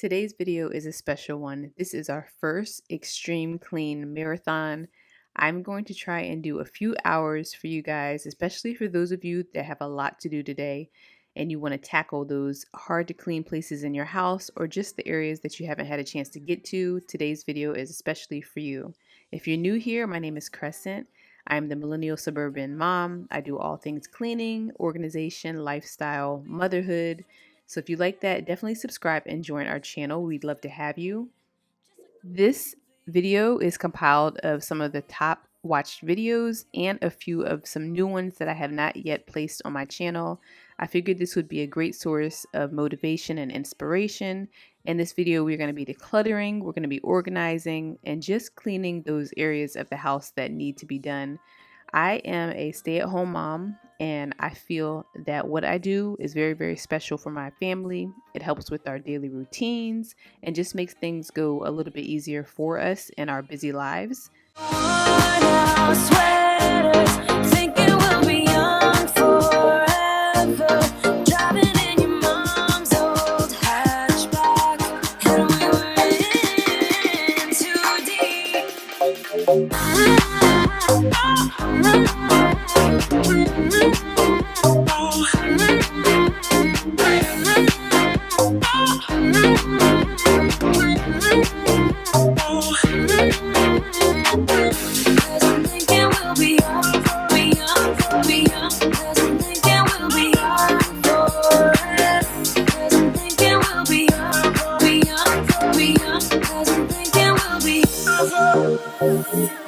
Today's video is a special one. This is our first extreme clean marathon. I'm going to try and do a few hours for you guys, especially for those of you that have a lot to do today and you want to tackle those hard to clean places in your house or just the areas that you haven't had a chance to get to. Today's video is especially for you. If you're new here, my name is Crescent. I'm the millennial suburban mom. I do all things cleaning, organization, lifestyle, motherhood. So if you like that, definitely subscribe and join our channel. We'd love to have you. This video is compiled of some of the top watched videos and a few of some new ones that I have not yet placed on my channel. I figured this would be a great source of motivation and inspiration. In this video, we're going to be decluttering, we're going to be organizing, and just cleaning those areas of the house that need to be done. I am a stay-at-home mom, and I feel that what I do is very, very special for my family. It helps with our daily routines and just makes things go a little bit easier for us in our busy lives.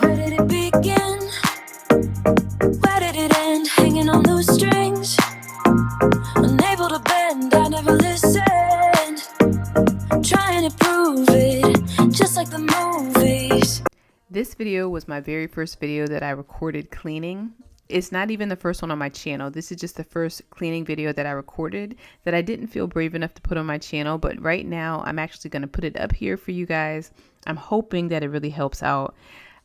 Where did it begin? Where did it end? Hanging on those strings, unable to bend. I never listened, trying to prove it, just like the movies. This video was my very first video that I recorded cleaning. It's not even the first one on my channel. This is just the first cleaning video that I recorded that I didn't feel brave enough to put on my channel, but right now I'm actually going to put it up here for you guys. I'm hoping that it really helps out.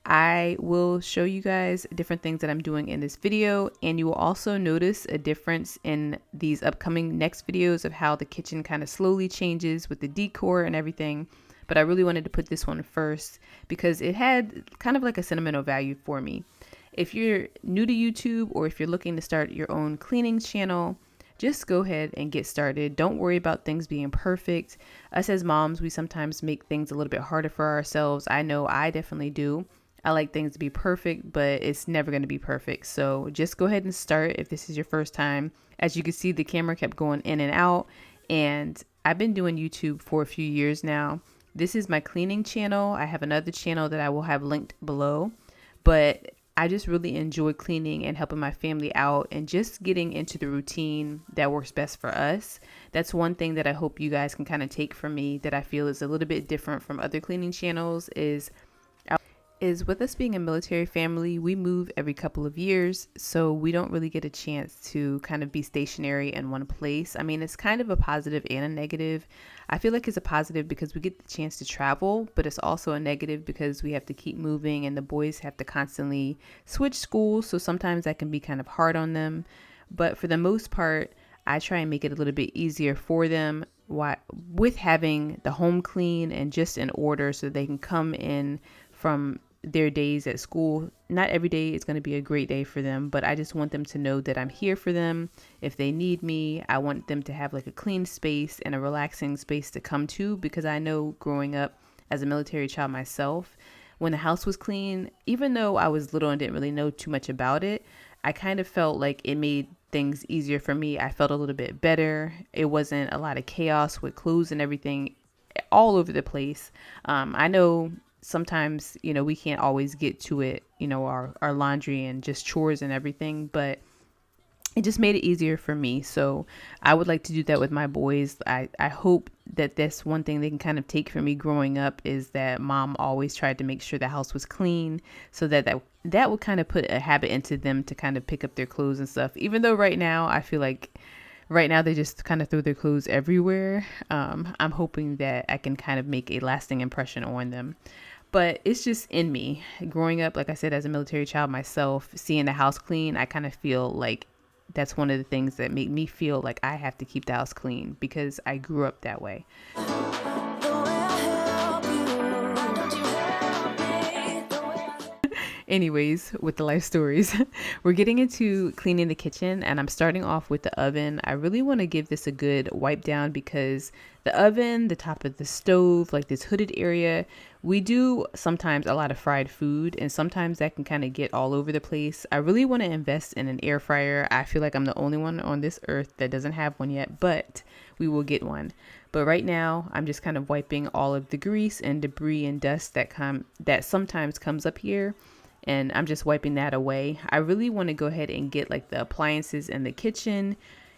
I will show you guys different things that I'm doing in this video, and you will also notice a difference in these upcoming next videos of how the kitchen kind of slowly changes with the decor and everything. But I really wanted to put this one first because it had kind of like a sentimental value for me. If you're new to YouTube or if you're looking to start your own cleaning channel, just go ahead and get started. Don't worry about things being perfect. Us as moms, we sometimes make things a little bit harder for ourselves. I know I definitely do. I like things to be perfect, but it's never going to be perfect. So just go ahead and start if this is your first time. As you can see, the camera kept going in and out, and I've been doing YouTube for a few years now. This is my cleaning channel. I have another channel that I will have linked below, but I just really enjoy cleaning and helping my family out and just getting into the routine that works best for us. That's one thing that I hope you guys can kind of take from me that I feel is a little bit different from other cleaning channels is with us being a military family, we move every couple of years, so we don't really get a chance to kind of be stationary in one place. I mean, it's kind of a positive and a negative. I feel like it's a positive because we get the chance to travel, but it's also a negative because we have to keep moving and the boys have to constantly switch schools, so sometimes that can be kind of hard on them. But for the most part, I try and make it a little bit easier for them with having the home clean and just in order so they can come in from their days at school. Not every day is going to be a great day for them, but I just want them to know that I'm here for them. If they need me, I want them to have like a clean space and a relaxing space to come to, because I know growing up as a military child myself, when the house was clean, even though I was little and didn't really know too much about it, I kind of felt like it made things easier for me. I felt a little bit better. It wasn't a lot of chaos with clothes and everything all over the place. I know sometimes, we can't always get to it, our laundry and just chores and everything, but it just made it easier for me. So I would like to do that with my boys. I hope that that's one thing they can kind of take from me growing up, is that mom always tried to make sure the house was clean, so that would kind of put a habit into them to kind of pick up their clothes and stuff. Even though right now I feel like they just kind of throw their clothes everywhere. I'm hoping that I can kind of make a lasting impression on them. But it's just in me. Growing up, like I said, as a military child myself, seeing the house clean, I kind of feel like that's one of the things that make me feel like I have to keep the house clean because I grew up that way. The Anyways, with the life stories, we're getting into cleaning the kitchen, and I'm starting off with the oven. I really want to give this a good wipe down because the oven, the top of the stove, like this hooded area, we do sometimes a lot of fried food, and sometimes that can kind of get all over the place. I really want to invest in an air fryer. I feel like I'm the only one on this earth that doesn't have one yet, but we will get one. But right now, I'm just kind of wiping all of the grease and debris and dust that sometimes comes up here, and I'm just wiping that away. I really want to go ahead and get like the appliances in the kitchen,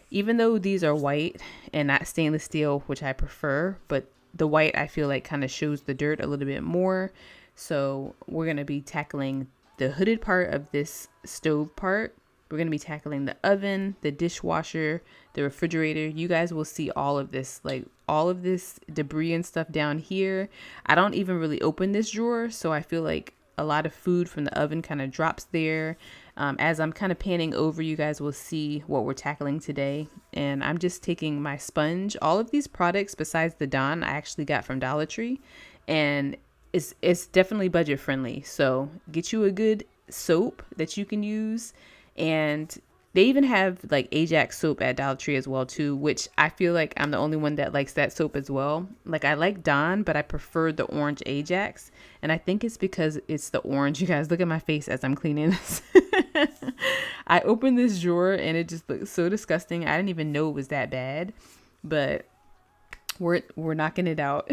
even though these are white and not stainless steel, which I prefer, but the white I feel like kind of shows the dirt a little bit more. So we're going to be tackling the hooded part of this stove part. We're going to be tackling the oven, the dishwasher, the refrigerator. You guys will see all of this, like all of this debris and stuff down here. I don't even really open this drawer, so I feel like a lot of food from the oven kind of drops there. As I'm kind of panning over, you guys will see what we're tackling today. And I'm just taking my sponge. All of these products besides the Dawn I actually got from Dollar Tree, and it's definitely budget friendly. So get you a good soap that you can use, and they even have like Ajax soap at Dollar Tree as well too, which I feel like I'm the only one that likes that soap as well. Like I like Dawn, but I prefer the orange Ajax, and I think it's because it's the orange. You guys look at my face as I'm cleaning this. I opened this drawer and it just looks so disgusting. I didn't even know it was that bad, but we're knocking it out.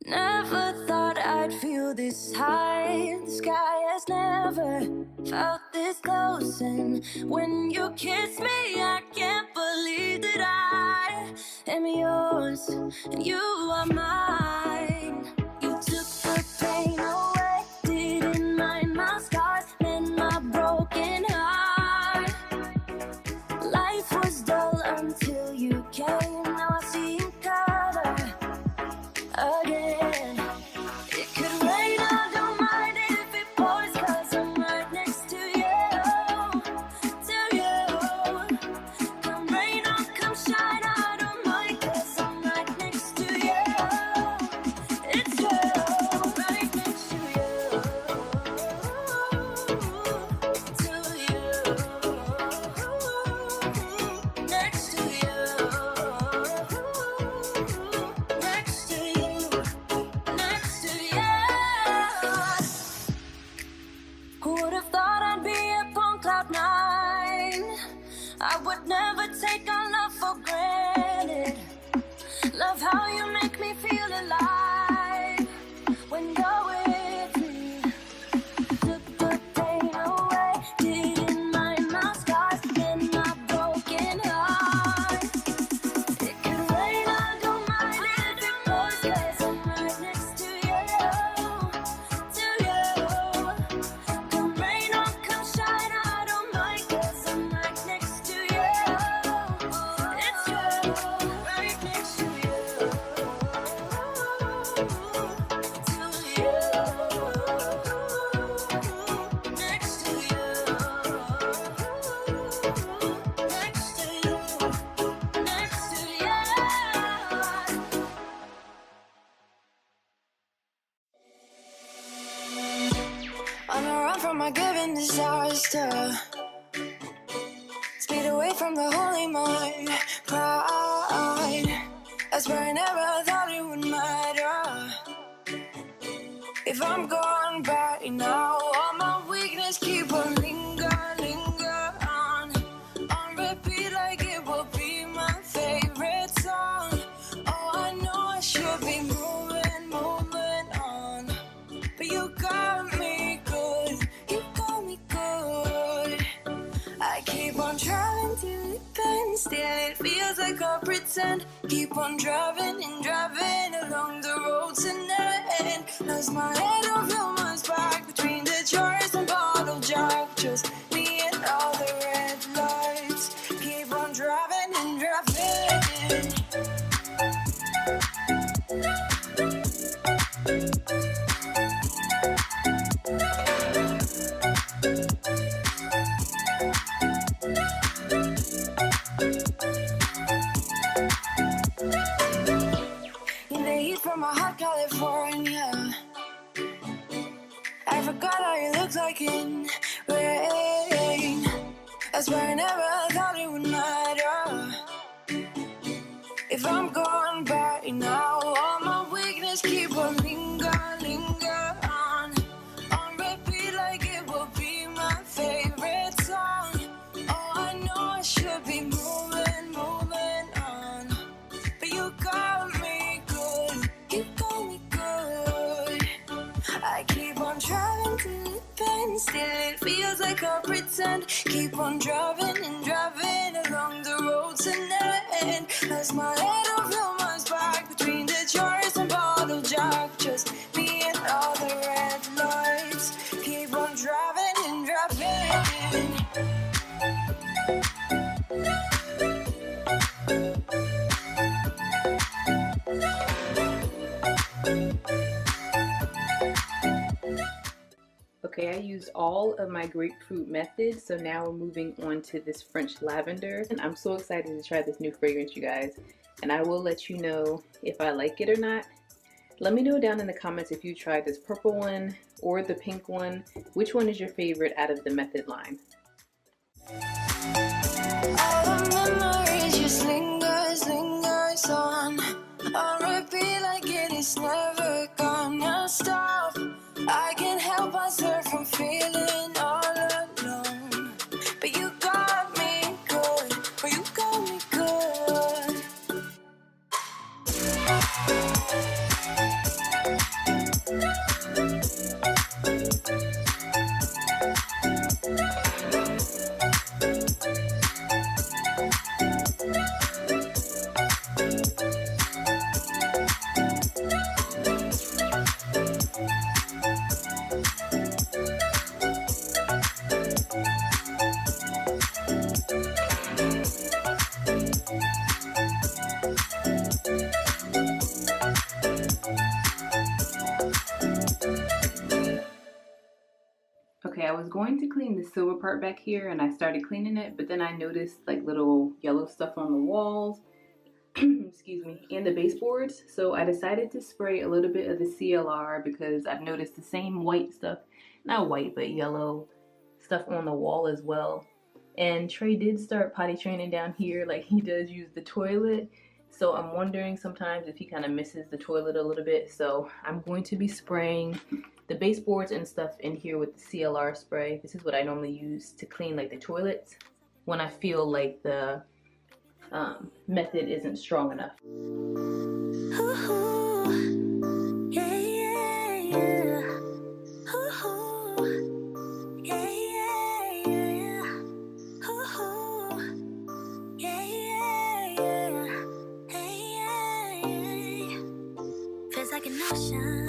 Never thought I'd feel this high. The sky has never felt this close. And when you kiss me, I can't believe that I am yours and you are mine. You took the pain away, didn't mind my scars and my broken heart. Life was dull until you came. Now I see in color again. It could rain, I don't mind if it pours, 'cause I'm right next to you, to you. Come rain or come shine, I don't mind, 'cause I'm right next to you. It's true, right next to you, next to you, next to you. Who would have thought I'd be up on cloud nine? I would never take our love for granted. Love how you make me feel alive when you're with me. Took the pain away, didn't mind my scars and my broken heart. It could rain, I don't mind if it pours, 'cause I'm right next to you, to you. Come rain or come shine, I don't mind, 'cause I'm right next to you. It's true, right next to you, to you, next to you, next to you, next to you. On a run from my given disaster, speed away from the holy mind, pride. That's where I never thought it would matter. If I'm gone right now, all my weakness keep on linger on repeat, like it will be my favorite song. Oh, I know I should be moving on, but you got me good, you got me good. I keep on trying to stand still. it feels like I pretend. Keep on driving and driving along the road tonight. Lost my head over my back between the jars and bottle jack. Just me and all the red lights. Keep on driving and driving. In the heat from a hot California, I forgot how you looked like in rain. I swear I never thought it would matter if I'm gone by now. All my weakness keep on linger on repeat like it will be my favorite song. Oh, I know I should be moving on, but you got me good, you got me good. I keep on driving to the bend, still it feels like I pretend. Keep on driving and driving along the road tonight. Lost my head over my back between the jars and bottle jack. Just me and all the red lights. Keep on driving and driving. Okay, I used all of my grapefruit methods, so now we're moving on to this French lavender. And I'm so excited to try this new fragrance, you guys. And I will let you know if I like it or not. Let me know down in the comments if you tried this purple one or the pink one. Which one is your favorite out of the method line? All the memories just lingers on repeat like it is never gonna stop. I can't help myself from feeling all alone, but you got me good, oh you got me good. Okay, I was going to clean the silver part back here and I started cleaning it, but then I noticed like little yellow stuff on the walls, excuse me, and the baseboards. So I decided to spray a little bit of the CLR because I've noticed the same white stuff, not white, but yellow stuff on the wall as well. And Trey did start potty training down here, like he does use the toilet. So I'm wondering sometimes if he kind of misses the toilet a little bit. So I'm going to be spraying the baseboards and stuff in here with the CLR spray. This is what I normally use to clean like the toilets when I feel like the method isn't strong enough. Ooh, yeah, yeah, yeah. Ooh, yeah, yeah, yeah. Ooh, yeah, yeah, yeah. Hey, yeah, yeah. Feels like an ocean.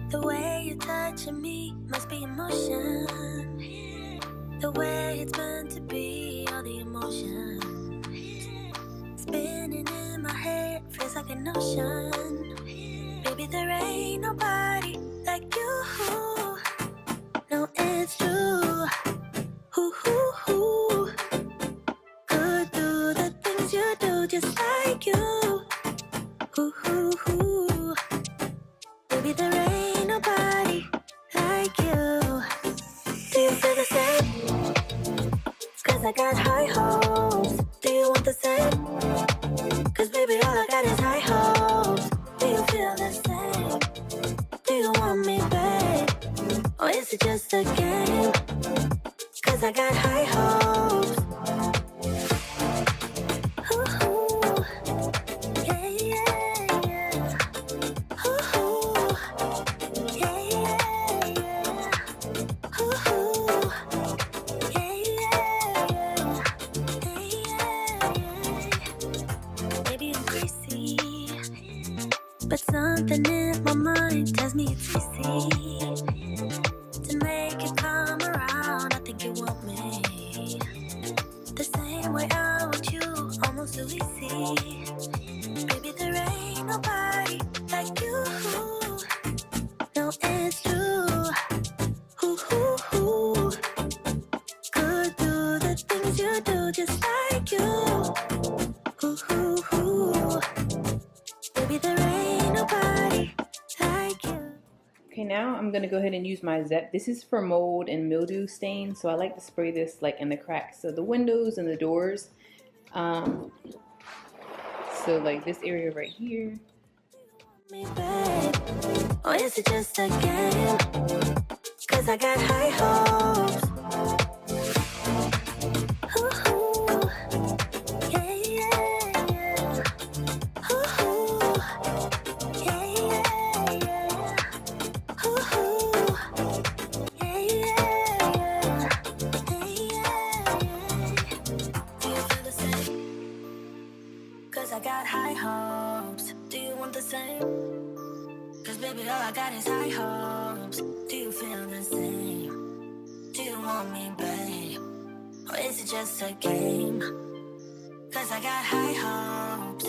The way you're touching me must be emotion. The way it's meant to be, all the emotion. Spinning in my head, feels like an ocean. Baby, there ain't nobody like you. No, it's true. Ooh. Could do the things you do just like you. Ooh. Baby, there ain't nobody like you. Do you feel the same? 'Cause I got high hopes. Do you want the same? 'Cause baby, all I got is high hopes. Do you feel the same? Do you want me, babe? Or is it just a game? 'Cause I got high hopes. Ooh, yeah, yeah, yeah. mind tells me it's easy to make you come around. I think you want me the same way I want you, almost too easy. Baby, there ain't nobody like you. No, it's true. Could do the things you do just like you. Baby, there ain't nobody like you. Okay, now I'm gonna go ahead and use my Zep. This is for mold and mildew stain, so I like to spray this like in the cracks of the windows and the doors. So like this area right here. Or is it just a game? 'Cause I got high hopes. Ooh, yeah, yeah, yeah. Ooh, yeah, yeah, yeah. Ooh, yeah, yeah, yeah. Hey, yeah, yeah. Do you feel the same? 'Cause I got high hopes. Do you want the same? 'Cause baby, all I got is high hopes. Do you feel the same? Do you want me, babe? Or is it just a game? 'Cause I got high hopes.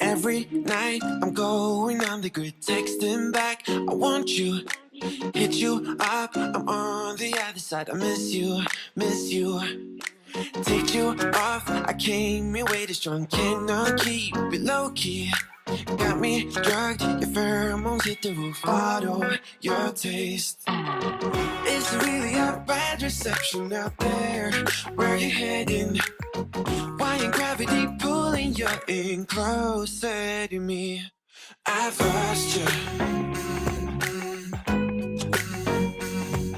Every night I'm going on the grid, texting back, I want you, hit you up, I'm on the other side, I miss you, take you off, I came in way too strong, cannot keep it low key, got me drugged, your pheromones hit the roof, bottle your taste. It's really a bad reception out there, where you heading? Why ain't gravity pulling you in closer to me? I've lost you,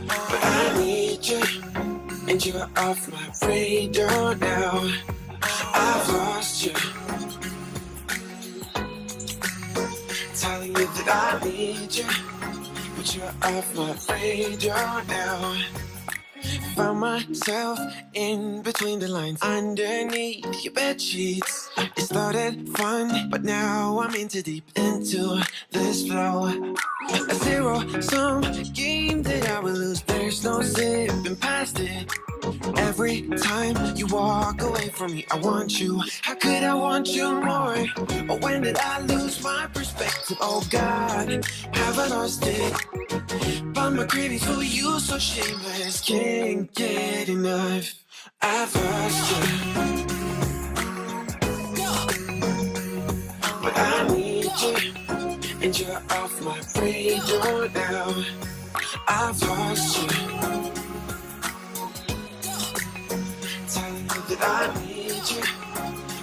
but I need you, and you're off my radar now. I've lost you, telling you that I need you, but you're off my radar now. Found myself in between the lines, underneath your bed sheets. It started fun, but now I'm into deep into this flow. A zero-sum game that I will lose. There's no zipping past it. Every time you walk away from me, I want you. How could I want you more? Or when did I lose my perspective? Oh God, have I lost it? But my cravings for you so shameless, can't get enough. I've lost you, but I need you, and you're off my radar now. I've lost you, telling you that I need you,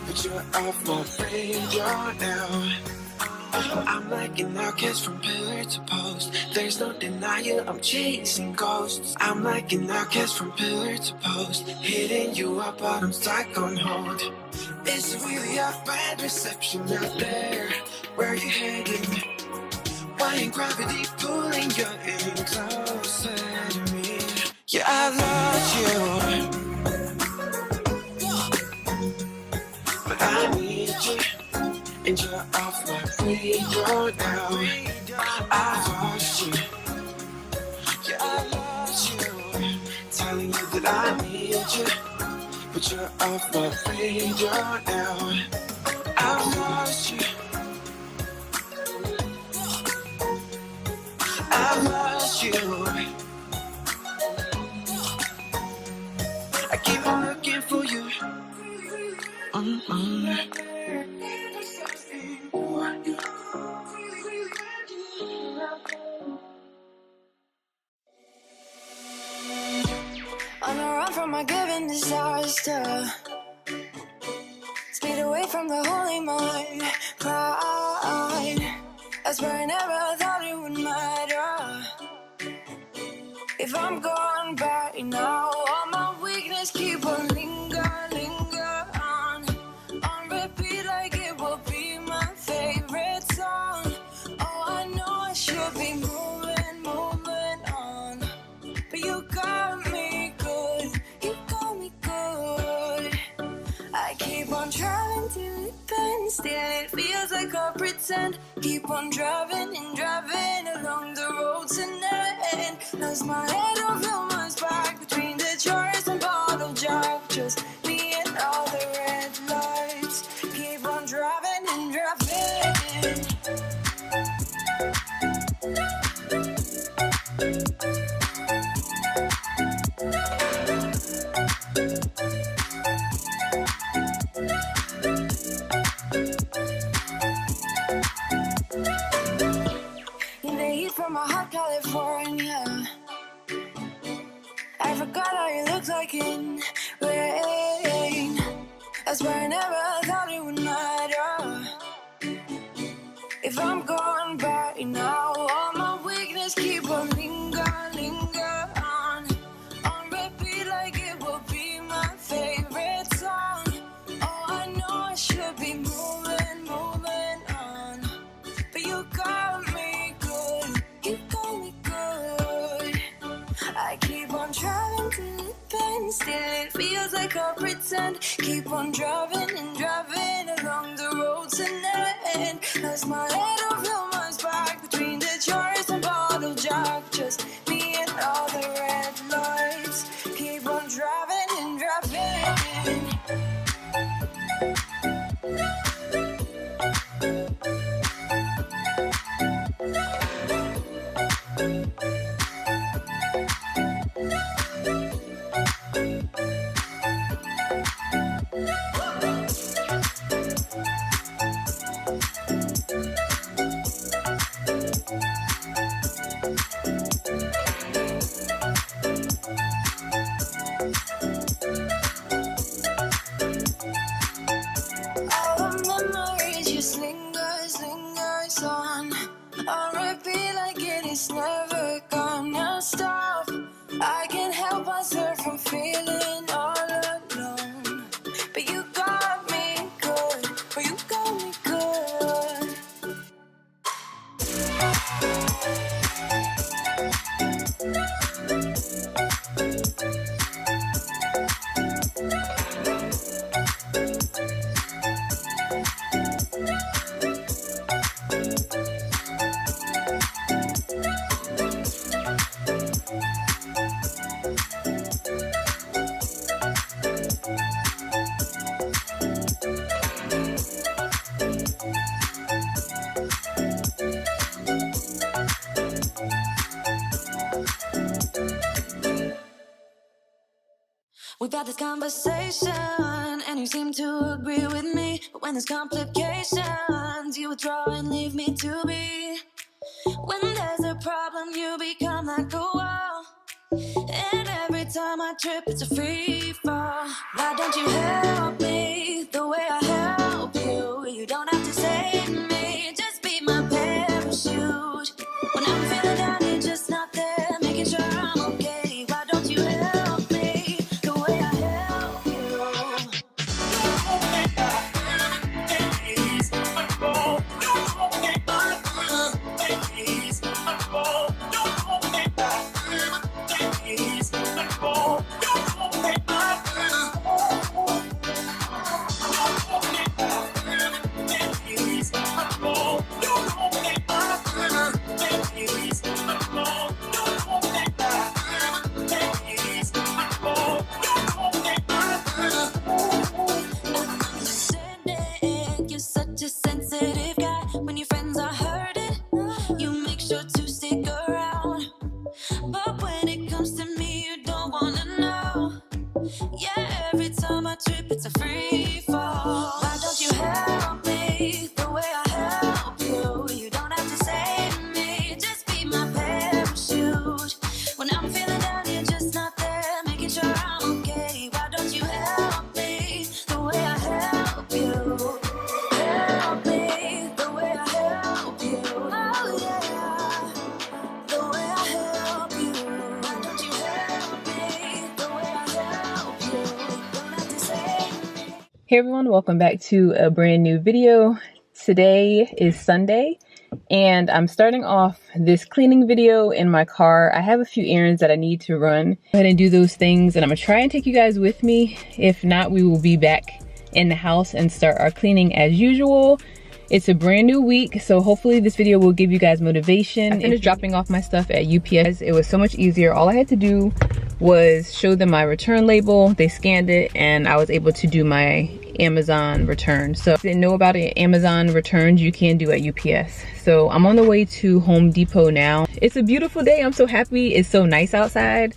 but you're off my radar now. I'm like an outcast from pillar to post. There's no denial, I'm chasing ghosts. I'm like an outcast from pillar to post, hitting you up, but I'm stuck on hold. It's really a bad reception out there, where you heading? Why ain't gravity pulling you in closer to me? Yeah, I love you, but I need you, and you're off my radar now. I've lost you, yeah, I lost you, telling you that I need you, but you're off my radar now. I've lost you, I've lost you, I keep on looking for you. On a run from my given disaster, speed away from the holy mind, pride. That's where I never thought it would matter. If I'm gone back now, all my weakness keep on linger on repeat like it will be my favorite song. Oh, I know I should be moving on, but you like I pretend. Keep on driving and driving along the road tonight. Lost my head over my back between the jars and bottle jack. Just me and all the red lights. Keep on driving and driving. In the heat from a hot California, I forgot how you looked like in rain. I swear I never thought it would matter if I'm gone by now. All my weakness keep on linger on repeat like it will be my favorite song. Oh, I know I should be moving on, but you got me good, you got me good. I keep on driving to the bend, still it feels like I pretend. Keep on driving and driving along the road tonight. Lost my head over my back between the jars and bottle jack. Just me and all the red lights. Keep on driving and driving. All the memories just lingers on repeat like it is never gonna stop. I can't help myself from feeling all alone, but you got me good, but you got me good. We've had this conversation, and you seem to agree with me. But when there's complications, you withdraw and leave me to be. When there's a problem, you become like a wall. And every time I trip, it's a free fall. Why don't you help me the way I help you? You don't have to save me, just be my parachute. When I'm feeling down, you're just not there, making sure I'm okay. Why don't you help me the way I help you? You're such a sensitive guy. When your friends are hurting, you make sure to stick around. But when it comes to me, you don't wanna know. Yeah, every time I trip, it's a free fall. Why don't you help me the way I help you? You don't have to save me, just be my parachute. When I'm feeling down, you're just not there, making sure I'm okay. Why don't you help me the way I help you? Help me the way I help you. Oh yeah, the way I help you. Why don't you help me the way I help you? You don't have to save me. Hey everyone, welcome back to a brand new video. Today is Sunday and I'm starting off this cleaning video in my car. I have a few errands that I need to run. Go ahead and do those things and I'm gonna try and take you guys with me. If not, we will be back in the house and start our cleaning as usual. It's a brand new week, so hopefully this video will give you guys motivation. I finished dropping off my stuff at UPS. It was so much easier. All I had to do was show them my return label. They scanned it and I was able to do my Amazon return. So if you didn't know about it, Amazon returns you can do at UPS. So I'm on the way to Home Depot now. It's a beautiful day. I'm so happy. It's so nice outside.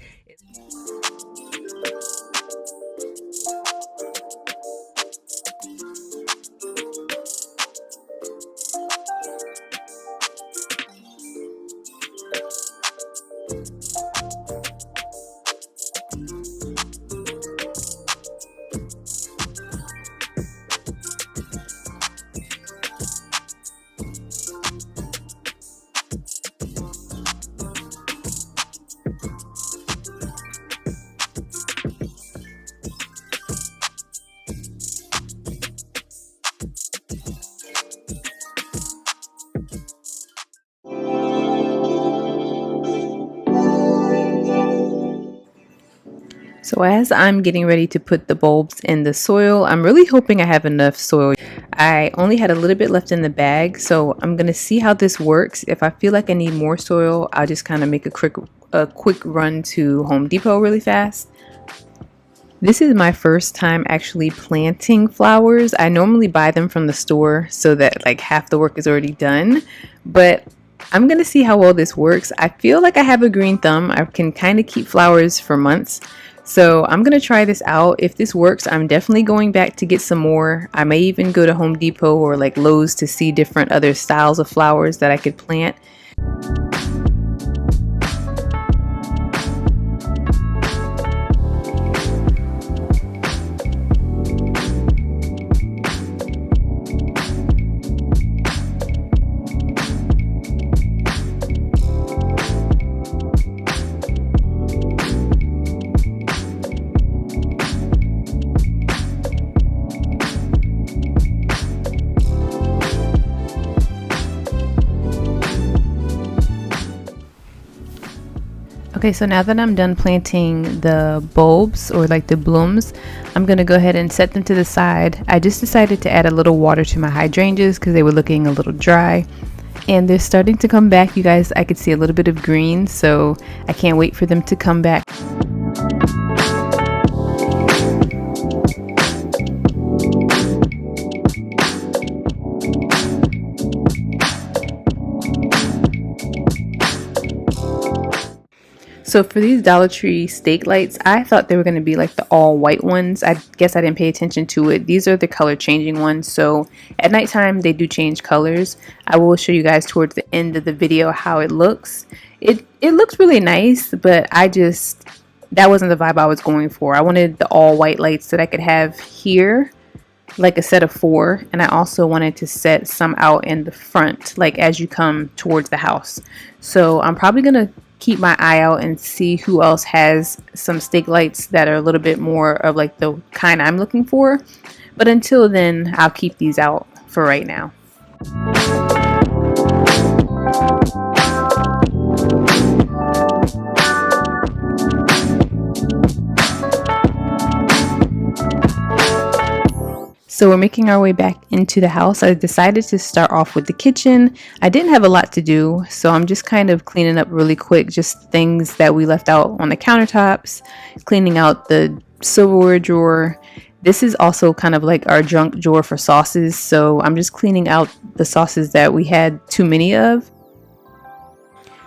So as I'm getting ready to put the bulbs in the soil, I'm really hoping I have enough soil. I only had a little bit left in the bag, so I'm gonna see how this works. If I feel like I need more soil, I'll just kind of make a quick run to Home Depot really fast. This is my first time actually planting flowers. I normally buy them from the store so that like half the work is already done, but I'm gonna see how well this works. I feel like I have a green thumb. I can kind of keep flowers for months. So I'm going to try this out. If this works, I'm definitely going back to get some more. I may even go to Home Depot or like Lowe's to see different other styles of flowers that I could plant. Okay, so now that I'm done planting the bulbs or like the blooms, I'm gonna go ahead and set them to the side. I just decided to add a little water to my hydrangeas because they were looking a little dry. And they're starting to come back, you guys. I could see a little bit of green, so I can't wait for them to come back. So for these Dollar Tree stake lights, I thought they were going to be like the all white ones. I guess I didn't pay attention to it. These are the color changing ones. So at nighttime, they do change colors. I will show you guys towards the end of the video how it looks. It looks really nice, but that wasn't the vibe I was going for. I wanted the all white lights that I could have here, like a set of 4, and I also wanted to set some out in the front, like as you come towards the house. So I'm probably gonna keep my eye out and see who else has some stake lights that are a little bit more of like the kind I'm looking for. But until then, I'll keep these out for right now. So we're making our way back into the house. I decided to start off with the kitchen. I didn't have a lot to do, so I'm just kind of cleaning up really quick, just things that we left out on the countertops, cleaning out the silverware drawer. This is also kind of like our junk drawer for sauces, so I'm just cleaning out the sauces that we had too many of.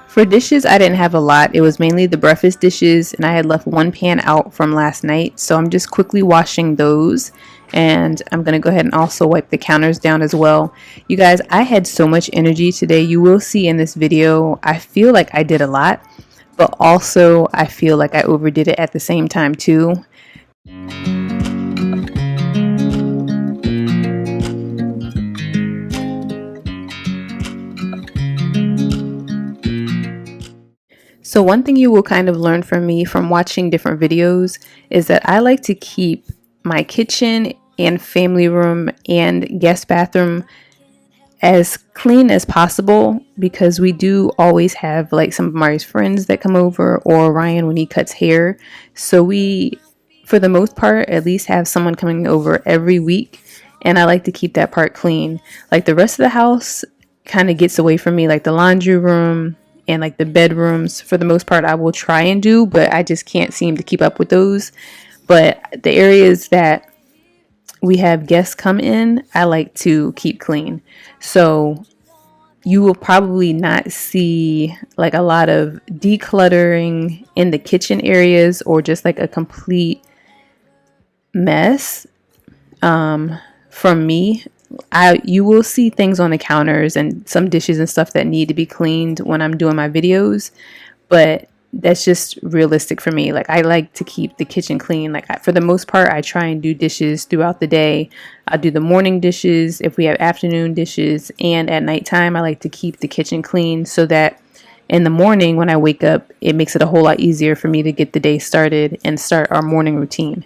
For dishes, I didn't have a lot. It was mainly the breakfast dishes, and I had left one pan out from last night, so I'm just quickly washing those. And I'm going to go ahead and also wipe the counters down as well. You guys, I had so much energy today. You will see in this video, I feel like I did a lot, but also I feel like I overdid it at the same time too. So one thing you will kind of learn from me from watching different videos is that I like to keep my kitchen and family room and guest bathroom as clean as possible, because we do always have like some of Mari's friends that come over, or Ryan when he cuts hair. So we, for the most part, at least have someone coming over every week. and I like to keep that part clean. Like the rest of the house kind of gets away from me, like the laundry room and like the bedrooms for the most part I will try and do, but I just can't seem to keep up with those. But the areas that we have guests come in, I like to keep clean. So you will probably not see like a lot of decluttering in the kitchen areas or just like a complete mess. From me, you will see things on the counters and some dishes and stuff that need to be cleaned when I'm doing my videos, but that's just realistic for me. Like I like to keep the kitchen clean. Like for the most part, I try and do dishes throughout the day. I do the morning dishes if we have afternoon dishes, and at nighttime I like to keep the kitchen clean so that in the morning when I wake up, it makes it a whole lot easier for me to get the day started and start our morning routine.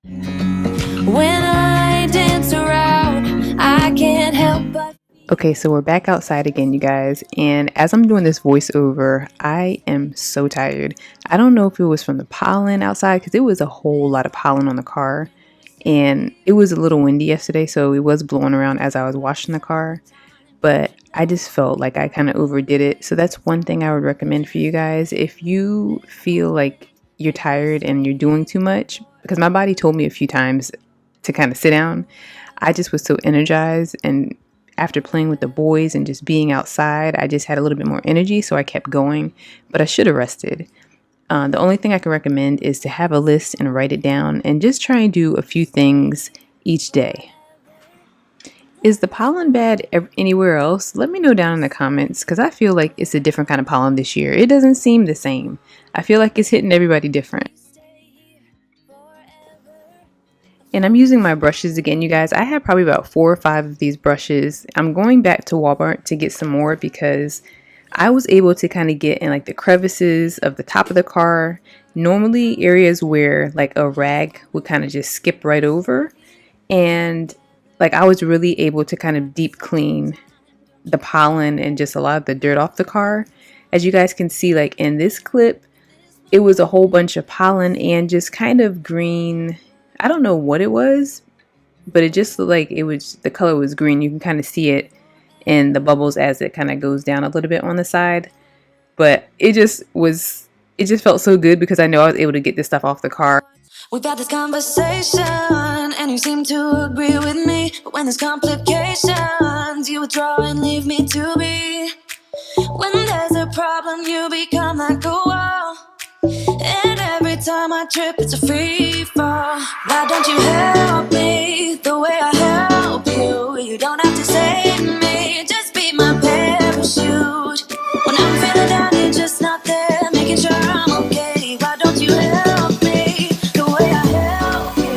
When I dance around, I can't help but. Okay, so we're back outside again, you guys, and as I'm doing this voiceover, I am so tired. I don't know if it was from the pollen outside, because it was a whole lot of pollen on the car, and it was a little windy yesterday, so it was blowing around as I was washing the car, but I just felt like I kind of overdid it. So that's one thing I would recommend for you guys. If you feel like you're tired and you're doing too much, because my body told me a few times to kind of sit down, I just was so energized, and after playing with the boys and just being outside, I just had a little bit more energy, so I kept going, but I should have rested. The only thing I can recommend is to have a list and write it down and just try and do a few things each day. Is the pollen bad anywhere else? Let me know down in the comments, because I feel like it's a different kind of pollen this year. It doesn't seem the same. I feel like it's hitting everybody different. And I'm using my brushes again, you guys. I have probably about 4 or 5 of these brushes. I'm going back to Walmart to get some more because I was able to kind of get in like the crevices of the top of the car. Normally areas where like a rag would kind of just skip right over. And like I was really able to kind of deep clean the pollen and just a lot of the dirt off the car. As you guys can see, like in this clip, it was a whole bunch of pollen and just kind of green. I don't know what it was, but it just looked like the color was green. You can kind of see it in the bubbles as it kind of goes down a little bit on the side. But it just felt so good because I know I was able to get this stuff off the car. We've had this conversation and you seem to agree with me, but when there's complications, you withdraw and leave me to be. When there's a problem, you become like a wall, and every time I trip, it's a free fall. Why don't you help me the way I help you? You don't have to save me, just be my parachute. When I'm feeling down, you're just not there, making sure I'm okay. Why don't you help me the way I help you?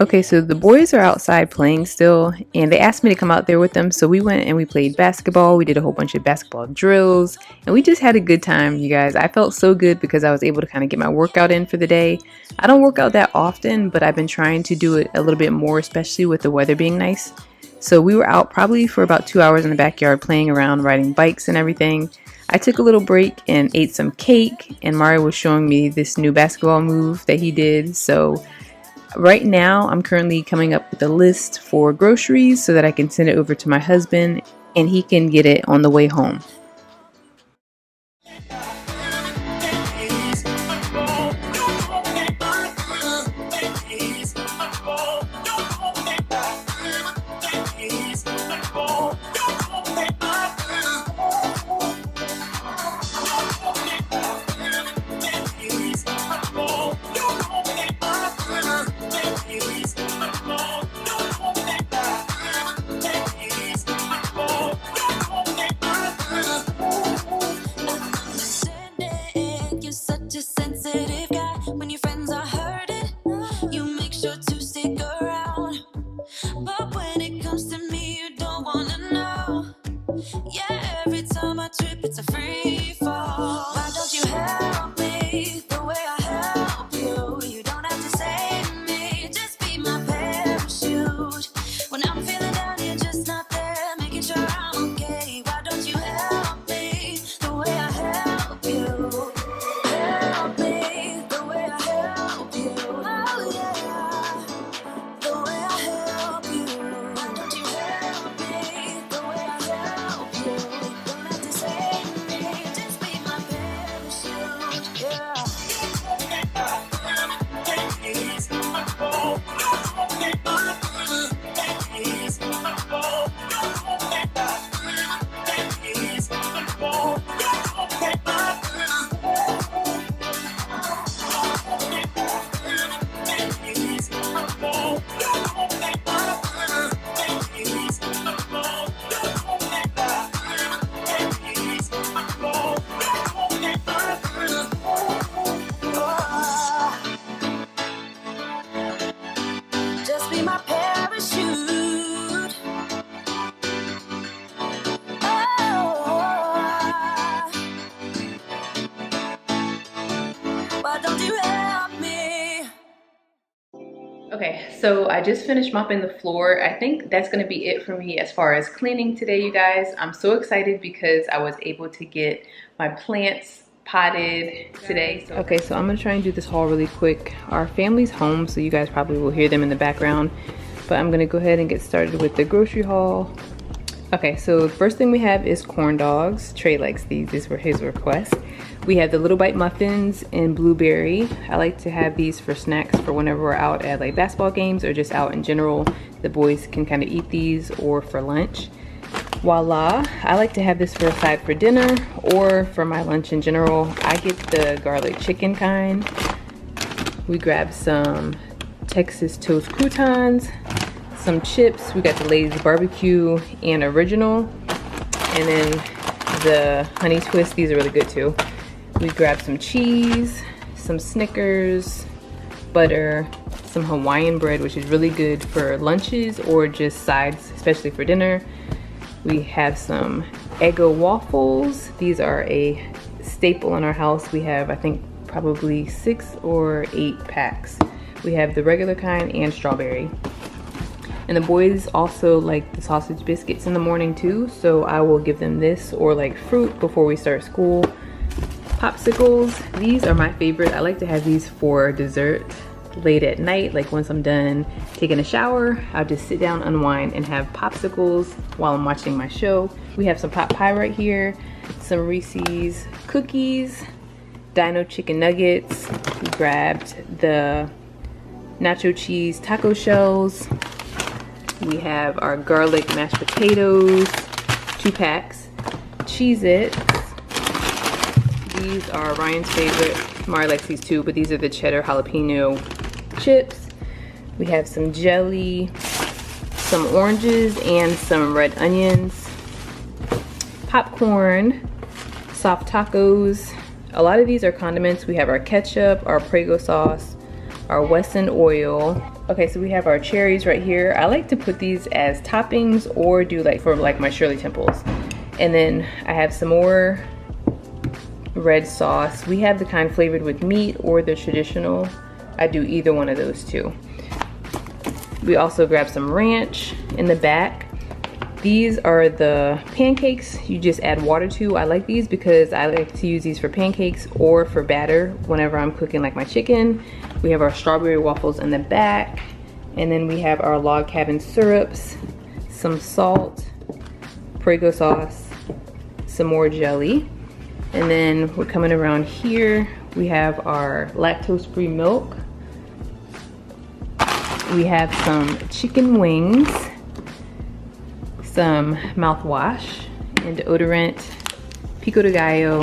Okay, so the boys are outside playing still, and they asked me to come out there with them, so we went and we played basketball. We did a whole bunch of basketball drills, and we just had a good time, you guys. I felt so good because I was able to kind of get my workout in for the day. I don't work out that often, but I've been trying to do it a little bit more, especially with the weather being nice. So we were out probably for about 2 hours in the backyard playing around, riding bikes and everything. I took a little break and ate some cake, and Mario was showing me this new basketball move that he did. So right now, I'm currently coming up with a list for groceries so that I can send it over to my husband and he can get it on the way home. You're such a sensitive guy. When your friends are hurting, you make sure to stick so I just finished mopping the floor. I think that's gonna be it for me as far as cleaning today, you guys. I'm so excited because I was able to get my plants potted today. Okay, so I'm gonna try and do this haul really quick. Our family's home, so you guys probably will hear them in the background, but I'm gonna go ahead and get started with the grocery haul. Okay, so the first thing we have is corn dogs. Trey likes these were his request. We have the Little Bite muffins in blueberry. I like to have these for snacks for whenever we're out at like basketball games or just out in general. The boys can kind of eat these, or for lunch. Voila, I like to have this for a side for dinner or for my lunch in general. I get the garlic chicken kind. We grab some Texas toast croutons, some chips. We got the Lay's barbecue and original, and then the honey twist. These are really good too. We grabbed some cheese, some Snickers, butter, some Hawaiian bread, which is really good for lunches or just sides, especially for dinner. We have some Eggo waffles. These are a staple in our house. We have, I think, probably 6 or 8 packs. We have the regular kind and strawberry. And the boys also like the sausage biscuits in the morning too, so I will give them this or like fruit before we start school. Popsicles, these are my favorite. I like to have these for dessert late at night, like once I'm done taking a shower, I'll just sit down, unwind, and have popsicles while I'm watching my show. We have some pot pie right here, some Reese's cookies, Dino chicken nuggets. We grabbed the nacho cheese taco shells. We have our garlic mashed potatoes, 2 packs, Cheez-Its. These are Ryan's favorite. Mari likes these too, but these are the cheddar jalapeno chips. We have some jelly, some oranges, and some red onions. Popcorn, soft tacos. A lot of these are condiments. We have our ketchup, our Prego sauce, our Wesson oil. Okay, so we have our cherries right here. I like to put these as toppings or do like for like my Shirley Temples. And then I have some more red sauce. We have the kind flavored with meat or the traditional. I do either one of those too. We also grab some ranch in the back. These are the pancakes you just add water to. I like these because I like to use these for pancakes or for batter whenever I'm cooking like my chicken. We have our strawberry waffles in the back, and then we have our log cabin syrups, some salt, Prego sauce, some more jelly. And then we're coming around here. We have our lactose-free milk. We have some chicken wings, some mouthwash and deodorant, pico de gallo,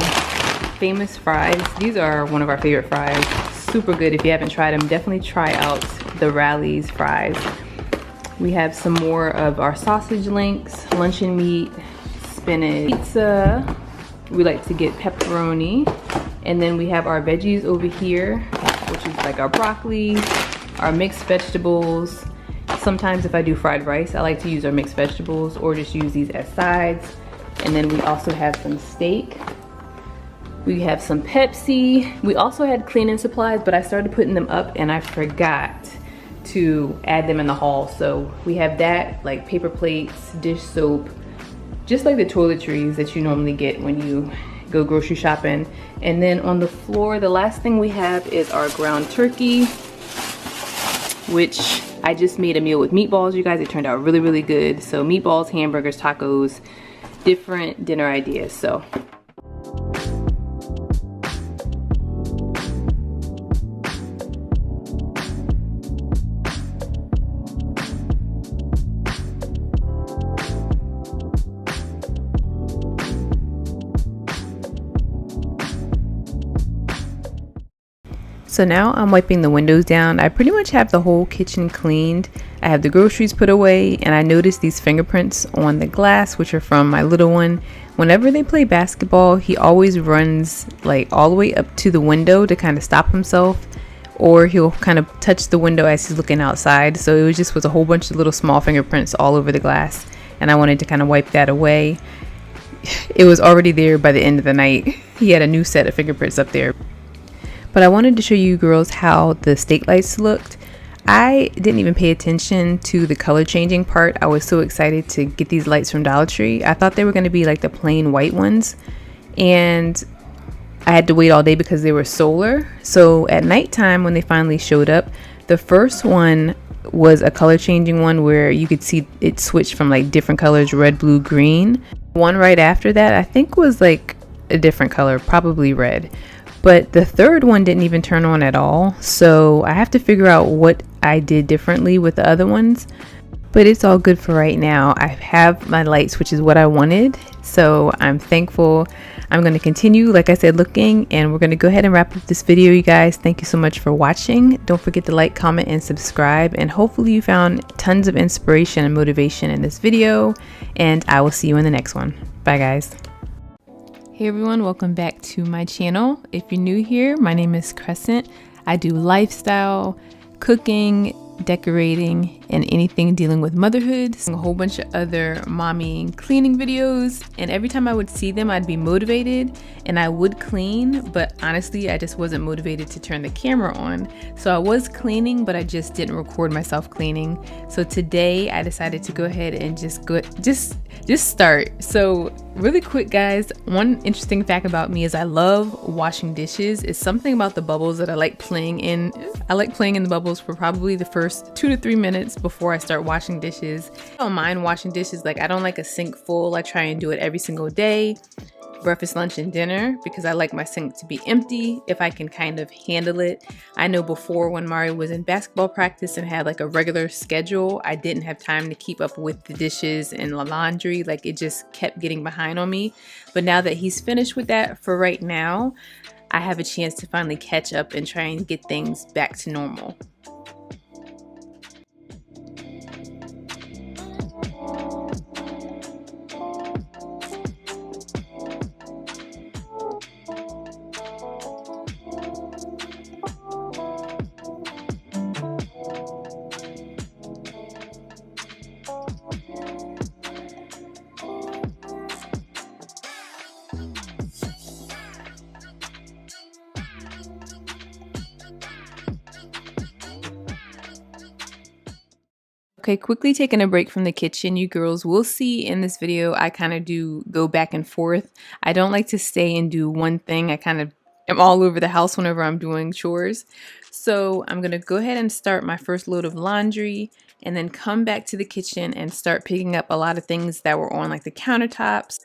famous fries. These are one of our favorite fries. Super good. If you haven't tried them, definitely try out the Rally's fries. We have some more of our sausage links, luncheon meat, spinach, pizza. We like to get pepperoni. And then we have our veggies over here, which is like our broccoli, our mixed vegetables. Sometimes if I do fried rice, I like to use our mixed vegetables or just use these as sides. And then we also have some steak. We have some Pepsi. We also had cleaning supplies, but I started putting them up and I forgot to add them in the haul. So we have that, like paper plates, dish soap, just like the toiletries that you normally get when you go grocery shopping. And then on the floor, the last thing we have is our ground turkey, which I just made a meal with meatballs, you guys. It turned out really, really good. So meatballs, hamburgers, tacos, different dinner ideas. So So now I'm wiping the windows down. I pretty much have the whole kitchen cleaned. I have the groceries put away, and I noticed these fingerprints on the glass, which are from my little one. Whenever they play basketball, he always runs like all the way up to the window to kind of stop himself, or he'll kind of touch the window as he's looking outside. So it was a whole bunch of little small fingerprints all over the glass, and I wanted to kind of wipe that away. It was already there by the end of the night. He had a new set of fingerprints up there. But I wanted to show you girls how the stake lights looked. I didn't even pay attention to the color changing part. I was so excited to get these lights from Dollar Tree. I thought they were going to be like the plain white ones, and I had to wait all day because they were solar. So at nighttime when they finally showed up, the first one was a color changing one where you could see it switched from like different colors, red, blue, green. One right after that I think was like a different color, probably red. But the third one didn't even turn on at all. So I have to figure out what I did differently with the other ones. But it's all good for right now. I have my lights, which is what I wanted. So I'm thankful. I'm going to continue, like I said, looking, and we're going to go ahead and wrap up this video, you guys. Thank you so much for watching. Don't forget to like, comment, and subscribe. And hopefully you found tons of inspiration and motivation in this video. And I will see you in the next one. Bye, guys. Hey everyone, welcome back to my channel. If you're new here, my name is Crescent. I do lifestyle, cooking, decorating, and anything dealing with motherhood. A whole bunch of other mommy cleaning videos, and every time I would see them I'd be motivated and I would clean, but honestly I just wasn't motivated to turn the camera on. So I was cleaning, but I just didn't record myself cleaning. So today I decided to go ahead and just start. So really quick, guys, one interesting fact about me is I love washing dishes. It's something about the bubbles that I like playing in. I like playing in the bubbles for probably the first 2 to 3 minutes before I start washing dishes. I don't mind washing dishes. Like, I don't like a sink full. I try and do it every single day, breakfast, lunch, and dinner, because I like my sink to be empty if I can kind of handle it. I know before, when Mario was in basketball practice and had like a regular schedule, I didn't have time to keep up with the dishes and the laundry. Like, it just kept getting behind on me. But now that he's finished with that for right now, I have a chance to finally catch up and try and get things back to normal. Okay, quickly taking a break from the kitchen. You girls will see in this video I kind of do go back and forth. I don't like to stay and do one thing. I kind of am all over the house whenever I'm doing chores. So I'm going to go ahead and start my first load of laundry and then come back to the kitchen and start picking up a lot of things that were on like the countertops.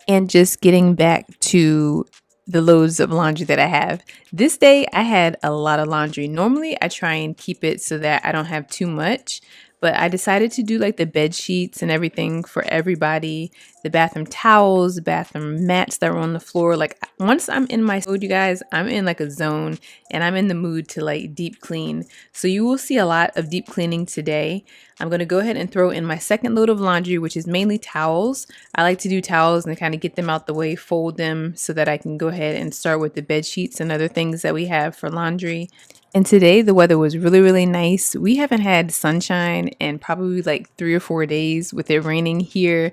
And just getting back to the loads of laundry that I have. This day I had a lot of laundry. Normally I try and keep it so that I don't have too much, but I decided to do like the bed sheets and everything for everybody, the bathroom towels, bathroom mats that were on the floor. Like, once I'm in my mode, you guys, I'm in like a zone and I'm in the mood to like deep clean. So you will see a lot of deep cleaning today. I'm going to go ahead and throw in my second load of laundry, which is mainly towels. I like to do towels and kind of get them out the way, fold them so that I can go ahead and start with the bed sheets and other things that we have for laundry. And today the weather was really, really nice. We haven't had sunshine in probably like 3 or 4 days with it raining here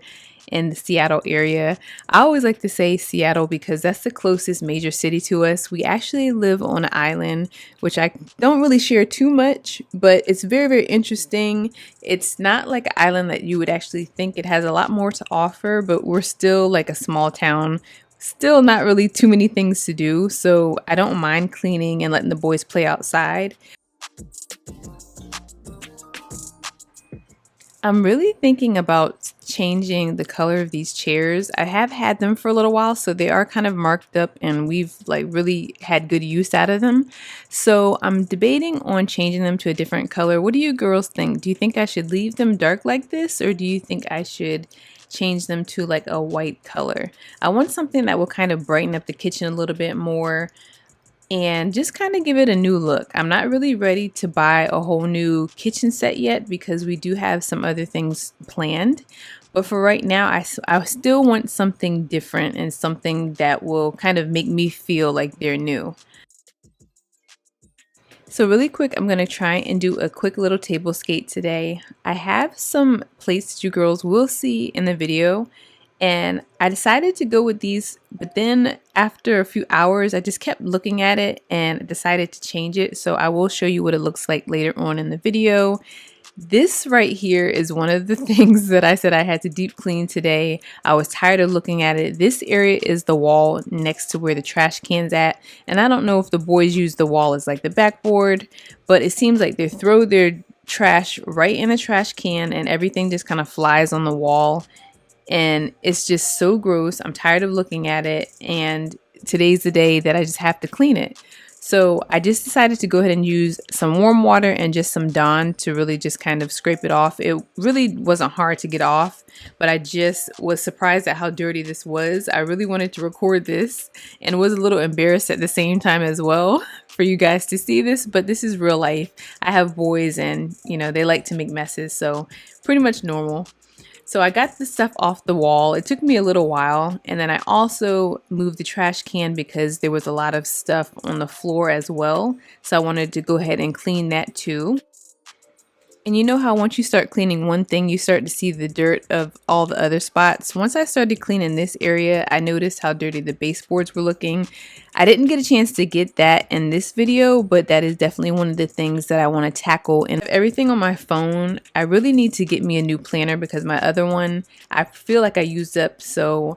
in the Seattle area. I always like to say Seattle because that's the closest major city to us. We actually live on an island, which I don't really share too much, but it's very, very interesting. It's not like an island that you would actually think. It has a lot more to offer, but we're still like a small town. Still not really too many things to do, so I don't mind cleaning and letting the boys play outside. I'm really thinking about changing the color of these chairs. I have had them for a little while, so they are kind of marked up and we've like really had good use out of them. So I'm debating on changing them to a different color. What do you girls think? Do you think I should leave them dark like this, or do you think I should change them to like a white color? I want something that will kind of brighten up the kitchen a little bit more and just kind of give it a new look. I'm not really ready to buy a whole new kitchen set yet because we do have some other things planned. But for right now, I still want something different and something that will kind of make me feel like they're new. So really quick, I'm going to try and do a quick little table skate today. I have some plates that you girls will see in the video, and I decided to go with these, but then after a few hours, I just kept looking at it and decided to change it. So I will show you what it looks like later on in the video. This right here is one of the things that I said I had to deep clean today. I was tired of looking at it. This area is the wall next to where the trash can's at. And I don't know if the boys use the wall as like the backboard, but it seems like they throw their trash right in the trash can and everything just kind of flies on the wall. And it's just so gross. I'm tired of looking at it. And today's the day that I just have to clean it. So I just decided to go ahead and use some warm water and just some Dawn to really just kind of scrape it off. It really wasn't hard to get off, but I just was surprised at how dirty this was. I really wanted to record this and was a little embarrassed at the same time as well for you guys to see this, but this is real life. I have boys and, you know, they like to make messes, so pretty much normal. So I got the stuff off the wall. It took me a little while. And then I also moved the trash can because there was a lot of stuff on the floor as well. So I wanted to go ahead and clean that too. And you know how once you start cleaning one thing, you start to see the dirt of all the other spots. Once I started cleaning this area, I noticed how dirty the baseboards were looking. I didn't get a chance to get that in this video, but that is definitely one of the things that I want to tackle. And everything on my phone, I really need to get me a new planner because my other one, I feel like I used up, so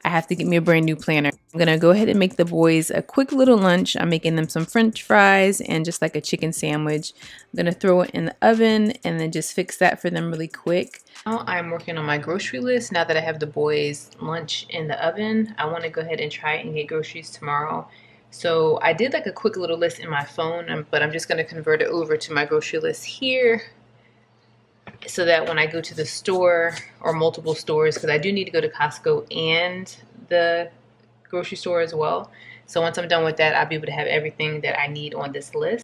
I have to get me a brand new planner. I'm gonna go ahead and make the boys a quick little lunch. I'm making them some French fries and just like a chicken sandwich. I'm gonna throw it in the oven and then just fix that for them really quick. Now I'm working on my grocery list. Now that I have the boys' lunch in the oven, I want to go ahead and try and get groceries tomorrow. So I did like a quick little list in my phone, but I'm just gonna convert it over to my grocery list here, so that when I go to the store or multiple stores, because I do need to go to Costco and the grocery store as well. So once I'm done with that, I'll be able to have everything that I need on this list.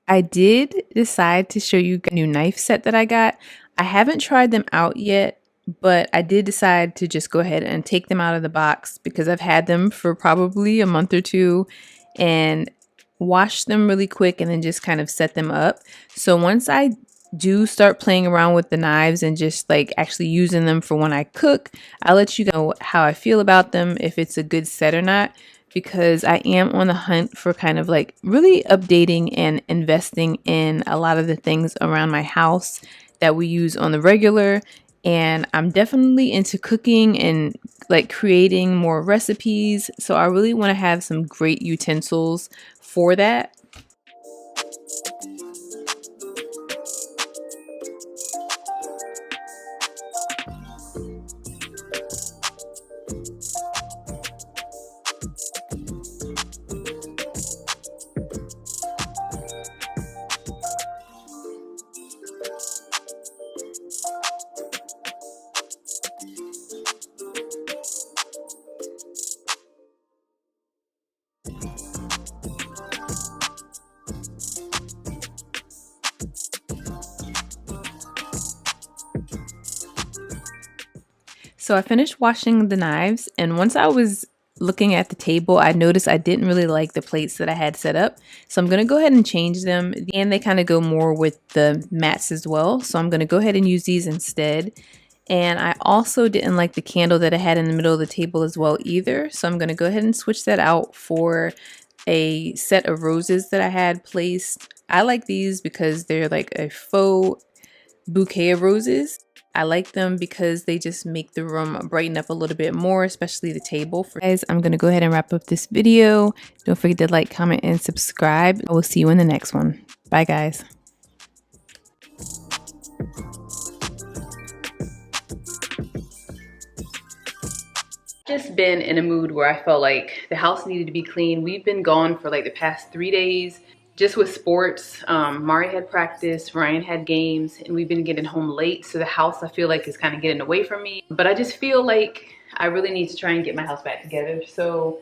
I did decide to show you a new knife set that I got. I haven't tried them out yet, but I did decide to just go ahead and take them out of the box because I've had them for probably a month or two and wash them really quick and then just kind of set them up. So once I do start playing around with the knives and just like actually using them for when I cook, I'll let you know how I feel about them, if it's a good set or not, because I am on the hunt for kind of like really updating and investing in a lot of the things around my house that we use on the regular. And I'm definitely into cooking and like creating more recipes. So I really want to have some great utensils for that. So I finished washing the knives, and once I was looking at the table, I noticed I didn't really like the plates that I had set up. So I'm going to go ahead and change them, and they kind of go more with the mats as well. So I'm going to go ahead and use these instead. And I also didn't like the candle that I had in the middle of the table as well either. So I'm going to go ahead and switch that out for a set of roses that I had placed. I like these because they're like a faux bouquet of roses. I like them because they just make the room brighten up a little bit more, especially the table. For guys, I'm going to go ahead and wrap up this video. Don't forget to like, comment, and subscribe. I will see you in the next one. Bye, guys. Just been in a mood where I felt like the house needed to be clean. We've been gone for like the past 3 days. Just with sports, Mari had practice, Ryan had games, and we've been getting home late. So the house, I feel like, is kind of getting away from me. But I just feel like I really need to try and get my house back together. So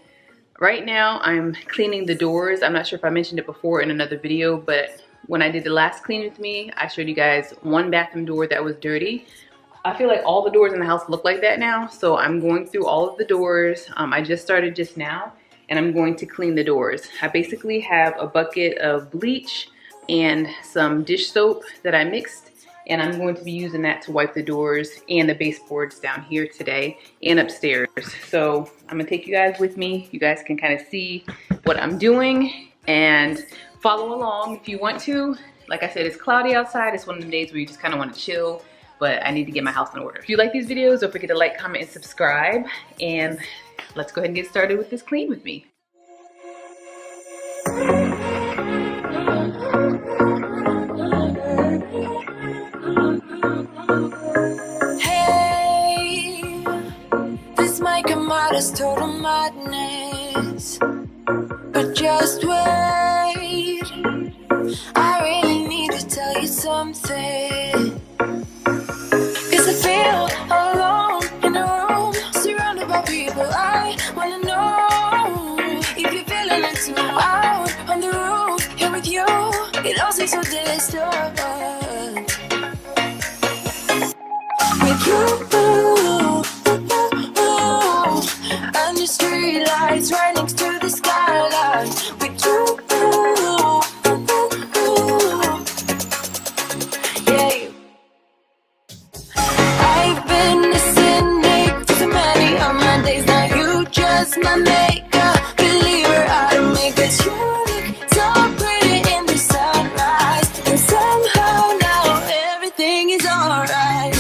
right now I'm cleaning the doors. I'm not sure if I mentioned it before in another video, but when I did the last clean with me, I showed you guys one bathroom door that was dirty. I feel like all the doors in the house look like that now. So I'm going through all of the doors. I just started just now. And I'm going to clean the doors. I basically have a bucket of bleach and some dish soap that I mixed, and I'm going to be using that to wipe the doors and the baseboards down here today and upstairs. So I'm gonna take you guys with me. You guys can kind of see what I'm doing and follow along if you want to. Like I said, it's cloudy outside. It's one of the days where you just kind of want to chill, but I need to get my house in order. If you like these videos, don't forget to like, comment, and subscribe. And let's go ahead and get started with this clean with me. Hey, this might come out as total madness, but just wait. I really need to tell you something. 'Cause I feel alone in a room, surrounded by people. I wanna know if you're feeling it too. Out on the roof, here with you, it all seems so distant. With you, under street lights, right next to the skyline. With you, yeah. I've been listening to so many of my days. Now you just my makeup believer. I don't make it. You look so pretty in the sunrise, and somehow now everything is alright.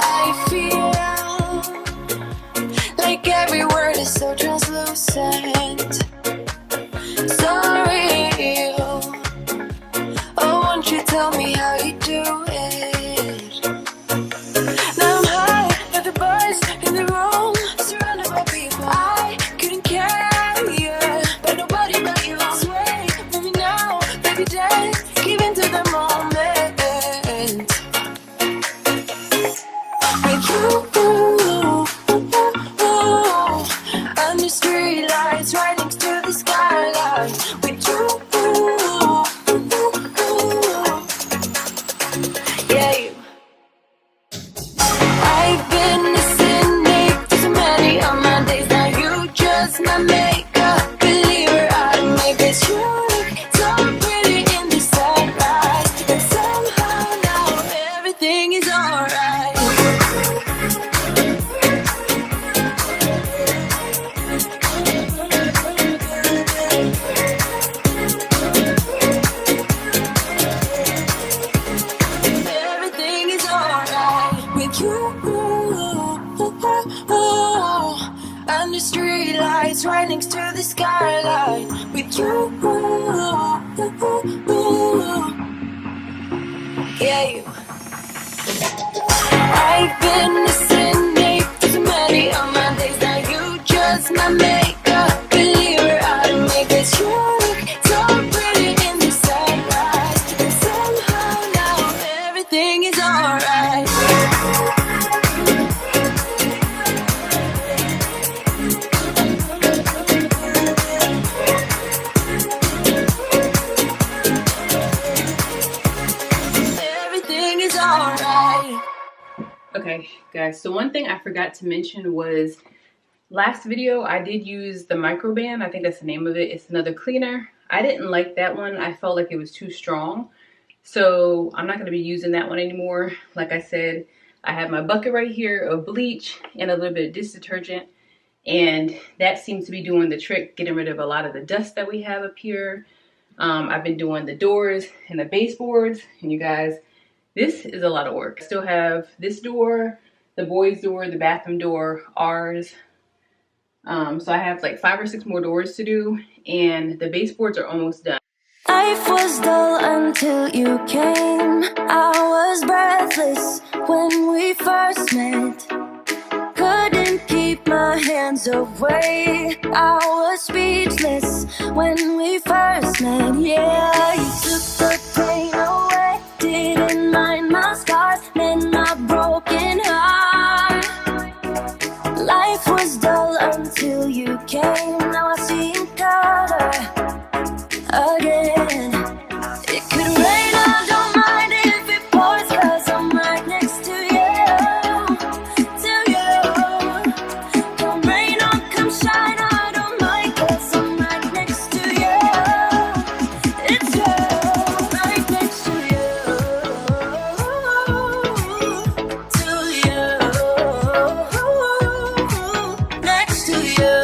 I feel like every word is so translucent, so real. Oh, won't you tell me how you do it? Now I'm high, got the buzz in the room, surrounded by people. I couldn't care, but nobody but you. Sway, maybe now, baby, dance, give into the moment. With you, under street lights, right next to the skyline. With you, yeah. I've been listening to so many of my days. Now you just my makeup believer. I don't make it. You look so pretty in the sunrise, and somehow now everything is alright. Everything is alright with you. Under street lights, right next to the skyline. With you, yeah. I've been listening to so many of my days. Now you just my makeup believer. I don't make it. You look so pretty in the sunrise, and somehow now everything is alright. Everything is alright. Okay, guys, so one thing I forgot to mention was last video I did use the microban. I think that's the name of it. It's another cleaner. I didn't like that one. I felt like it was too strong. So I'm not going to be using that one anymore. Like I said, I have my bucket right here of bleach and a little bit of dish detergent. And that seems to be doing the trick, getting rid of a lot of the dust that we have up here. I've been doing the doors and the baseboards. And you guys, this is a lot of work. I still have this door, the boys' door, the bathroom door, ours. So I have like 5 or 6 more doors to do. And the baseboards are almost done. Life was dull until you came. I was breathless when we first met. Couldn't keep my hands away. I was speechless when we first met. Yeah, you took the pain away. Didn't mind my scars, mend my broken heart. Life was dull until you came. Now I see in color again. It could rain, I don't mind if it pours, 'cause I'm right next to you, to you. Come rain or come shine, I don't mind, 'cause I'm right next to you. It's you, right next to you, next to you,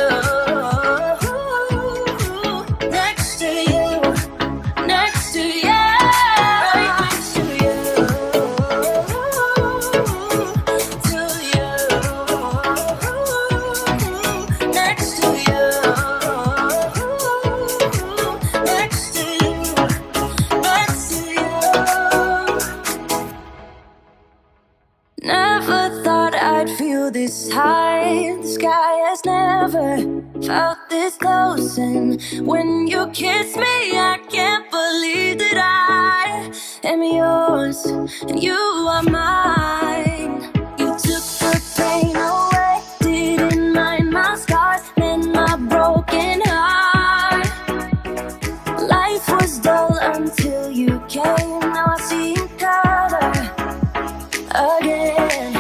next to you. Next to you, right next to you, to you, next to you, next to you, next to you. Never thought I'd feel this high. The sky has never felt this close, and when you kiss me, I can't believe that I am yours and you are mine. You took the pain away, didn't mind my scars, mend my broken heart. Life was dull until you came. Now I see in color again.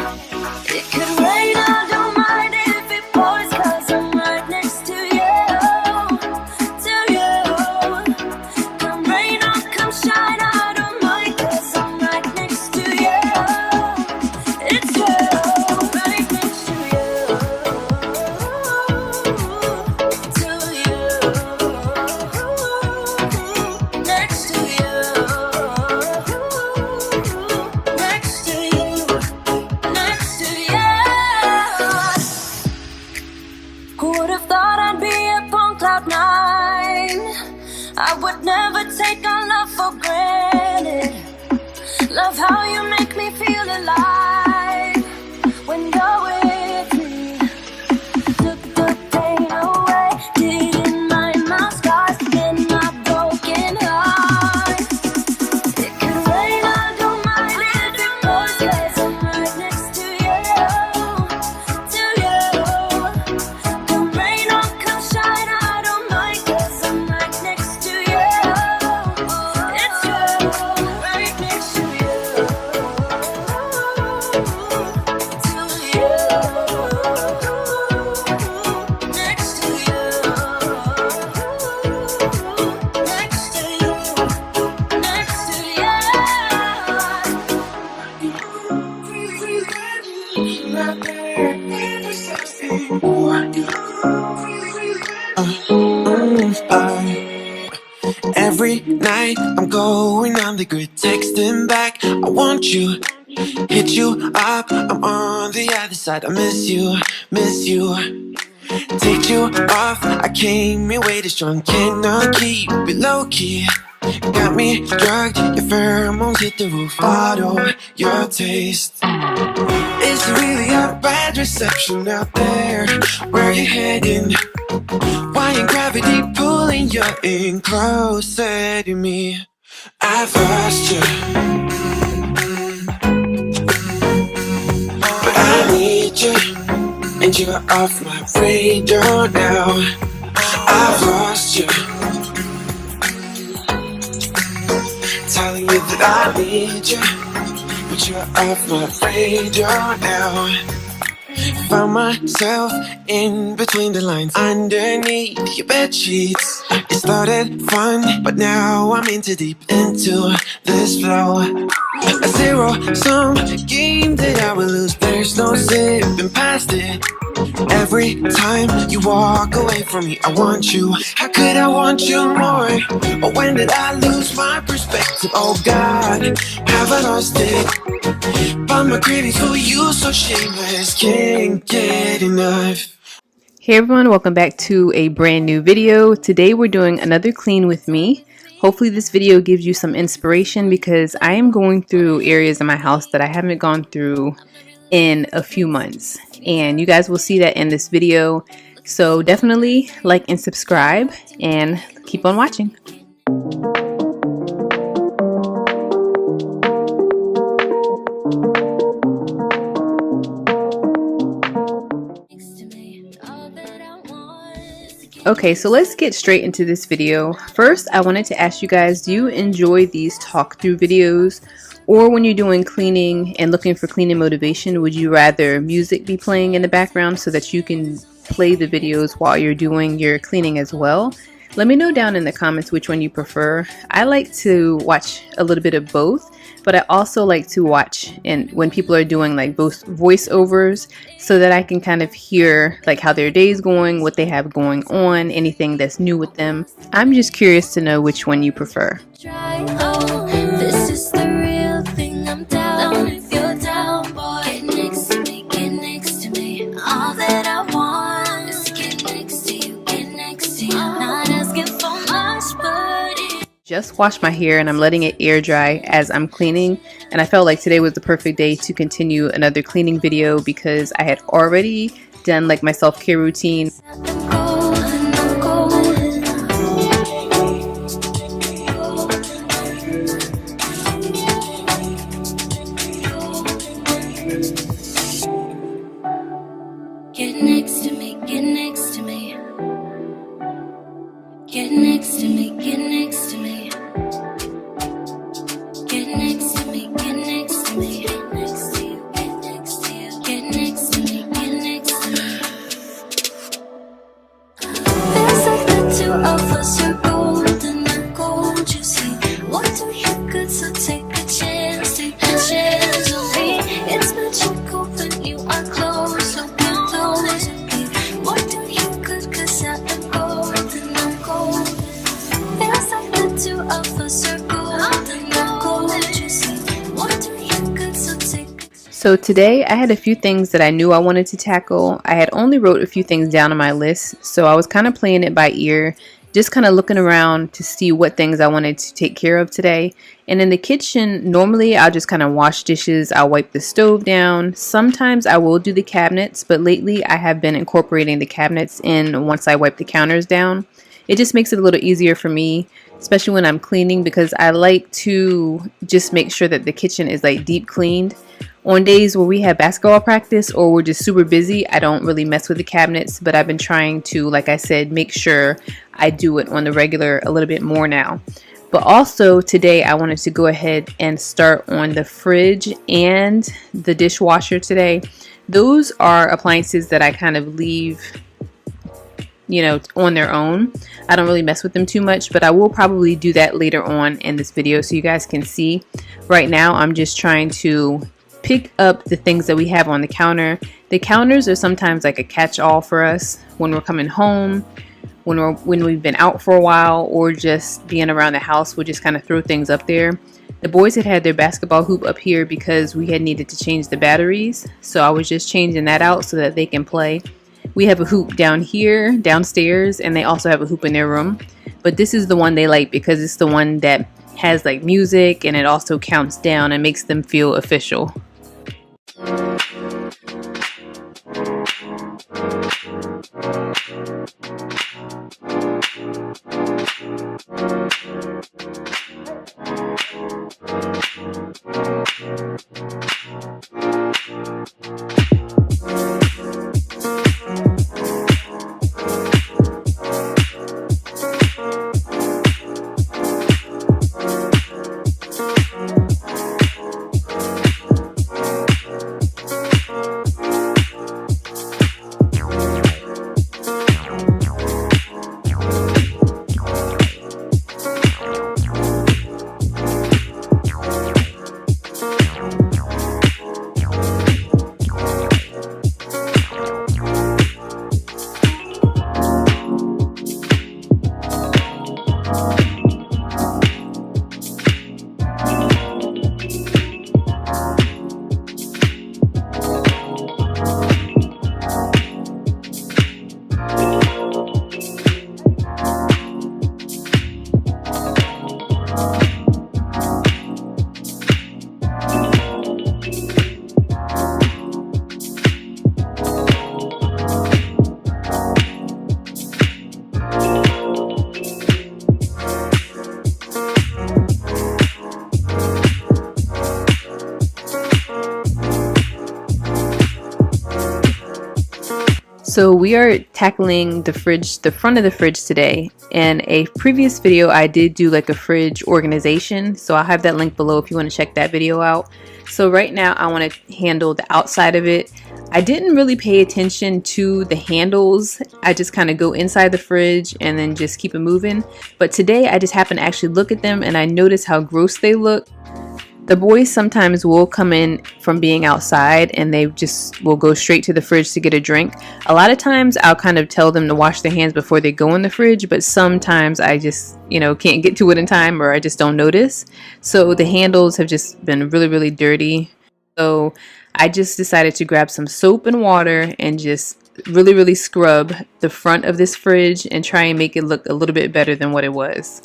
It could rain, I don't mind if it pours, 'cause I'm right next to you, to you. Come rain or come shine, I don't mind, 'cause I'm right next to you. It's you, right next to you, to you, next to you, next to you, next to you. Who would have thought I'd be up on cloud 9? I would never take our love for granted. Love how you make me feel alive when you're with me. Took the pain away, didn't mind my scars, and my broken heart. It could rain, I don't mind if it pours, 'cause I'm right next to you, to you. Come rain or come shine, I don't mind, 'cause I'm right next to you. It's you, right next to you, to you, next to you, next to you, next to you. Every night I'm going on the grid, texting back. I want you, hit you up. I'm on the other side. I miss you, miss you. Take you off. I came here way too strong. Cannot keep it low key. Got me drugged. Your pheromones hit the roof. Auto your taste. It's really a bad reception out there. Where you heading? Why ain't gravity pulling you in closer to me? I've lost you, but I need you, and you're off my radar now. I've lost you, telling you that I need you, but you're off my radar now. Found myself in between the lines, underneath your bed sheets. It started fun, but now I'm in too deep into this flow. A zero-sum game that I will lose. There's no zipping past it. Every time you walk away from me, I want you. How could I want you more? Or when did I lose my perspective? Oh God, have I lost it? But my cravings for you so shameless, can't get enough. Hey everyone, welcome back to a brand new video. Today we're doing another clean with me. Hopefully this video gives you some inspiration because I am going through areas in my house that I haven't gone through in a few months. And you guys will see that in this video. So definitely like and subscribe and keep on watching. Okay, so let's get straight into this video. First, I wanted to ask you guys, do you enjoy these talk through videos? Or when you're doing cleaning and looking for cleaning motivation, would you rather music be playing in the background so that you can play the videos while you're doing your cleaning as well? Let me know down in the comments which one you prefer. I like to watch a little bit of both, but I also like to watch and when people are doing like both voiceovers so that I can kind of hear like how their day's going, what they have going on, anything that's new with them. I'm just curious to know which one you prefer. This is the real thing. I'm down if you're down, boy. Get next to me, get next to me. All that I want is to get next to you, get next to you. Not asking for much, but just washed my hair and I'm letting it air dry as I'm cleaning, and I felt like today was the perfect day to continue another cleaning video because I had already done like my self-care routine. get next to me, get next to me. Get next to me, get next to me. Get next to me, get next to me. Get next to you, get next to you. Get next to me, get next to me. There's like the two of us are golden and gold, you see. What do you good, so take a chance on me. It's magical when you are close, so come close to me. What do you good, 'cause I am golden and gold. There's like the two of us are golden and gold, you see. What do you good, so take a chance. So today I had a few things that I knew I wanted to tackle. I had only wrote a few things down on my list, so I was kind of playing it by ear, just kind of looking around to see what things I wanted to take care of today. And in the kitchen, normally I'll just kind of wash dishes, I'll wipe the stove down. Sometimes I will do the cabinets, but lately I have been incorporating the cabinets in once I wipe the counters down. It just makes it a little easier for me, especially when I'm cleaning, because I like to just make sure that the kitchen is like deep cleaned. On days where we have basketball practice or we're just super busy, I don't really mess with the cabinets, but I've been trying to, like I said, make sure I do it on the regular a little bit more now. But also today I wanted to go ahead and start on the fridge and the dishwasher today. Those are appliances that I kind of leave, you know, on their own. I don't really mess with them too much, but I will probably do that later on in this video so you guys can see. Right now I'm just trying to pick up the things that we have on the counter. The counters are sometimes like a catch-all for us when we're coming home, when we've been out for a while, or just being around the house. We'll just kind of throw things up there. The boys had their basketball hoop up here because we had needed to change the batteries, so I was just changing that out so that they can play. We have a hoop down here downstairs, and they also have a hoop in their room, but this is the one they like because it's the one that has like music and it also counts down and makes them feel official. So we are tackling the fridge, the front of the fridge today. In a previous video, I did do like a fridge organization. So I'll have that link below if you want to check that video out. So right now I want to handle the outside of it. I didn't really pay attention to the handles. I just kind of go inside the fridge and then just keep it moving. But today I just happened to actually look at them and I noticed how gross they look. The boys sometimes will come in from being outside and they just will go straight to the fridge to get a drink. A lot of times I'll kind of tell them to wash their hands before they go in the fridge, but sometimes I just, can't get to it in time or I just don't notice. So the handles have just been really, really dirty. So I just decided to grab some soap and water and just really, really scrub the front of this fridge and try and make it look a little bit better than what it was.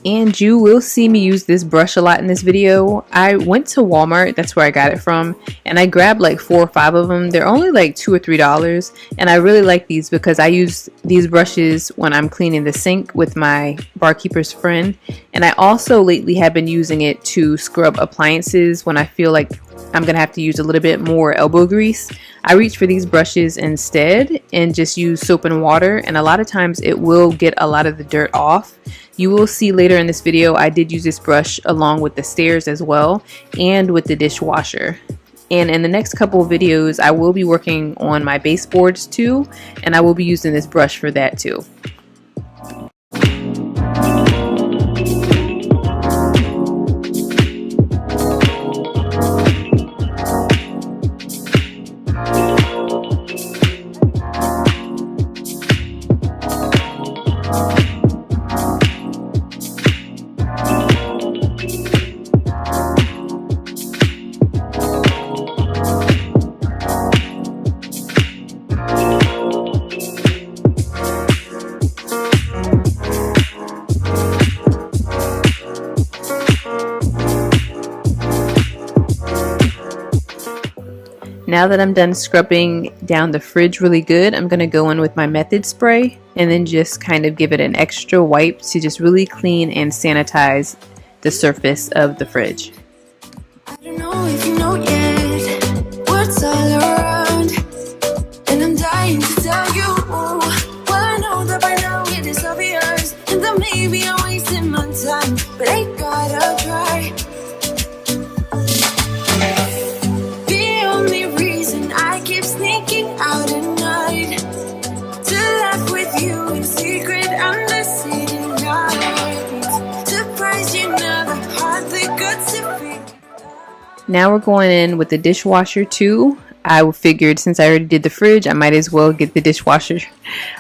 And you will see me use this brush a lot in this video. I went to Walmart, that's where I got it from, and I grabbed like 4 or 5 of them. They're only like $2 or $3, and I really like these because I use these brushes when I'm cleaning the sink with my barkeeper's friend, and I also lately have been using it to scrub appliances when I feel like I'm gonna have to use a little bit more elbow grease. I reach for these brushes instead and just use soap and water, and a lot of times it will get a lot of the dirt off. You will see later in this video I did use this brush along with the stairs as well and with the dishwasher. And in the next couple of videos I will be working on my baseboards too, and I will be using this brush for that too. Now that I'm done scrubbing down the fridge really good, I'm going to go in with my method spray and then just kind of give it an extra wipe to just really clean and sanitize the surface of the fridge. I don't know if you know yet what's all around, and I'm dying to tell you. Well, I know that by now it is obvious, and that maybe I'm wasting my time, but I gotta try. Sneaking out at night to laugh with you in secret under city lights. Surprised you never had the guts to figure. Now we're going in with the dishwasher too. I figured since I already did the fridge, I might as well get the dishwasher.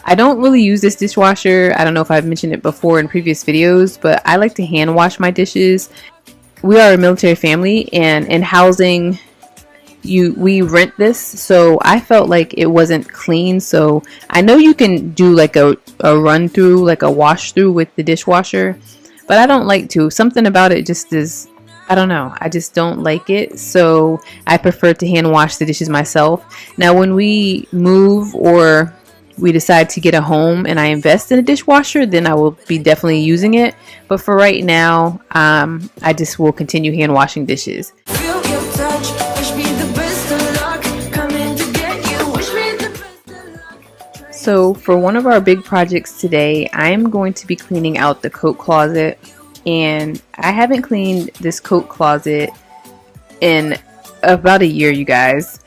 I don't really use this dishwasher. I don't know if I've mentioned it before in previous videos, but I like to hand wash my dishes. We are a military family, and in housing we rent this, so I felt like it wasn't clean. So I know you can do like a run through, like a wash through with the dishwasher, but I don't like to. Something about it just is, I don't know, I just don't like it. So I prefer to hand wash the dishes myself. Now when we move or we decide to get a home and I invest in a dishwasher, then I will be definitely using it. But for right now, I just will continue hand washing dishes. Feel your touch. So for one of our big projects today, I am going to be cleaning out the coat closet, and I haven't cleaned this coat closet in about a year, you guys.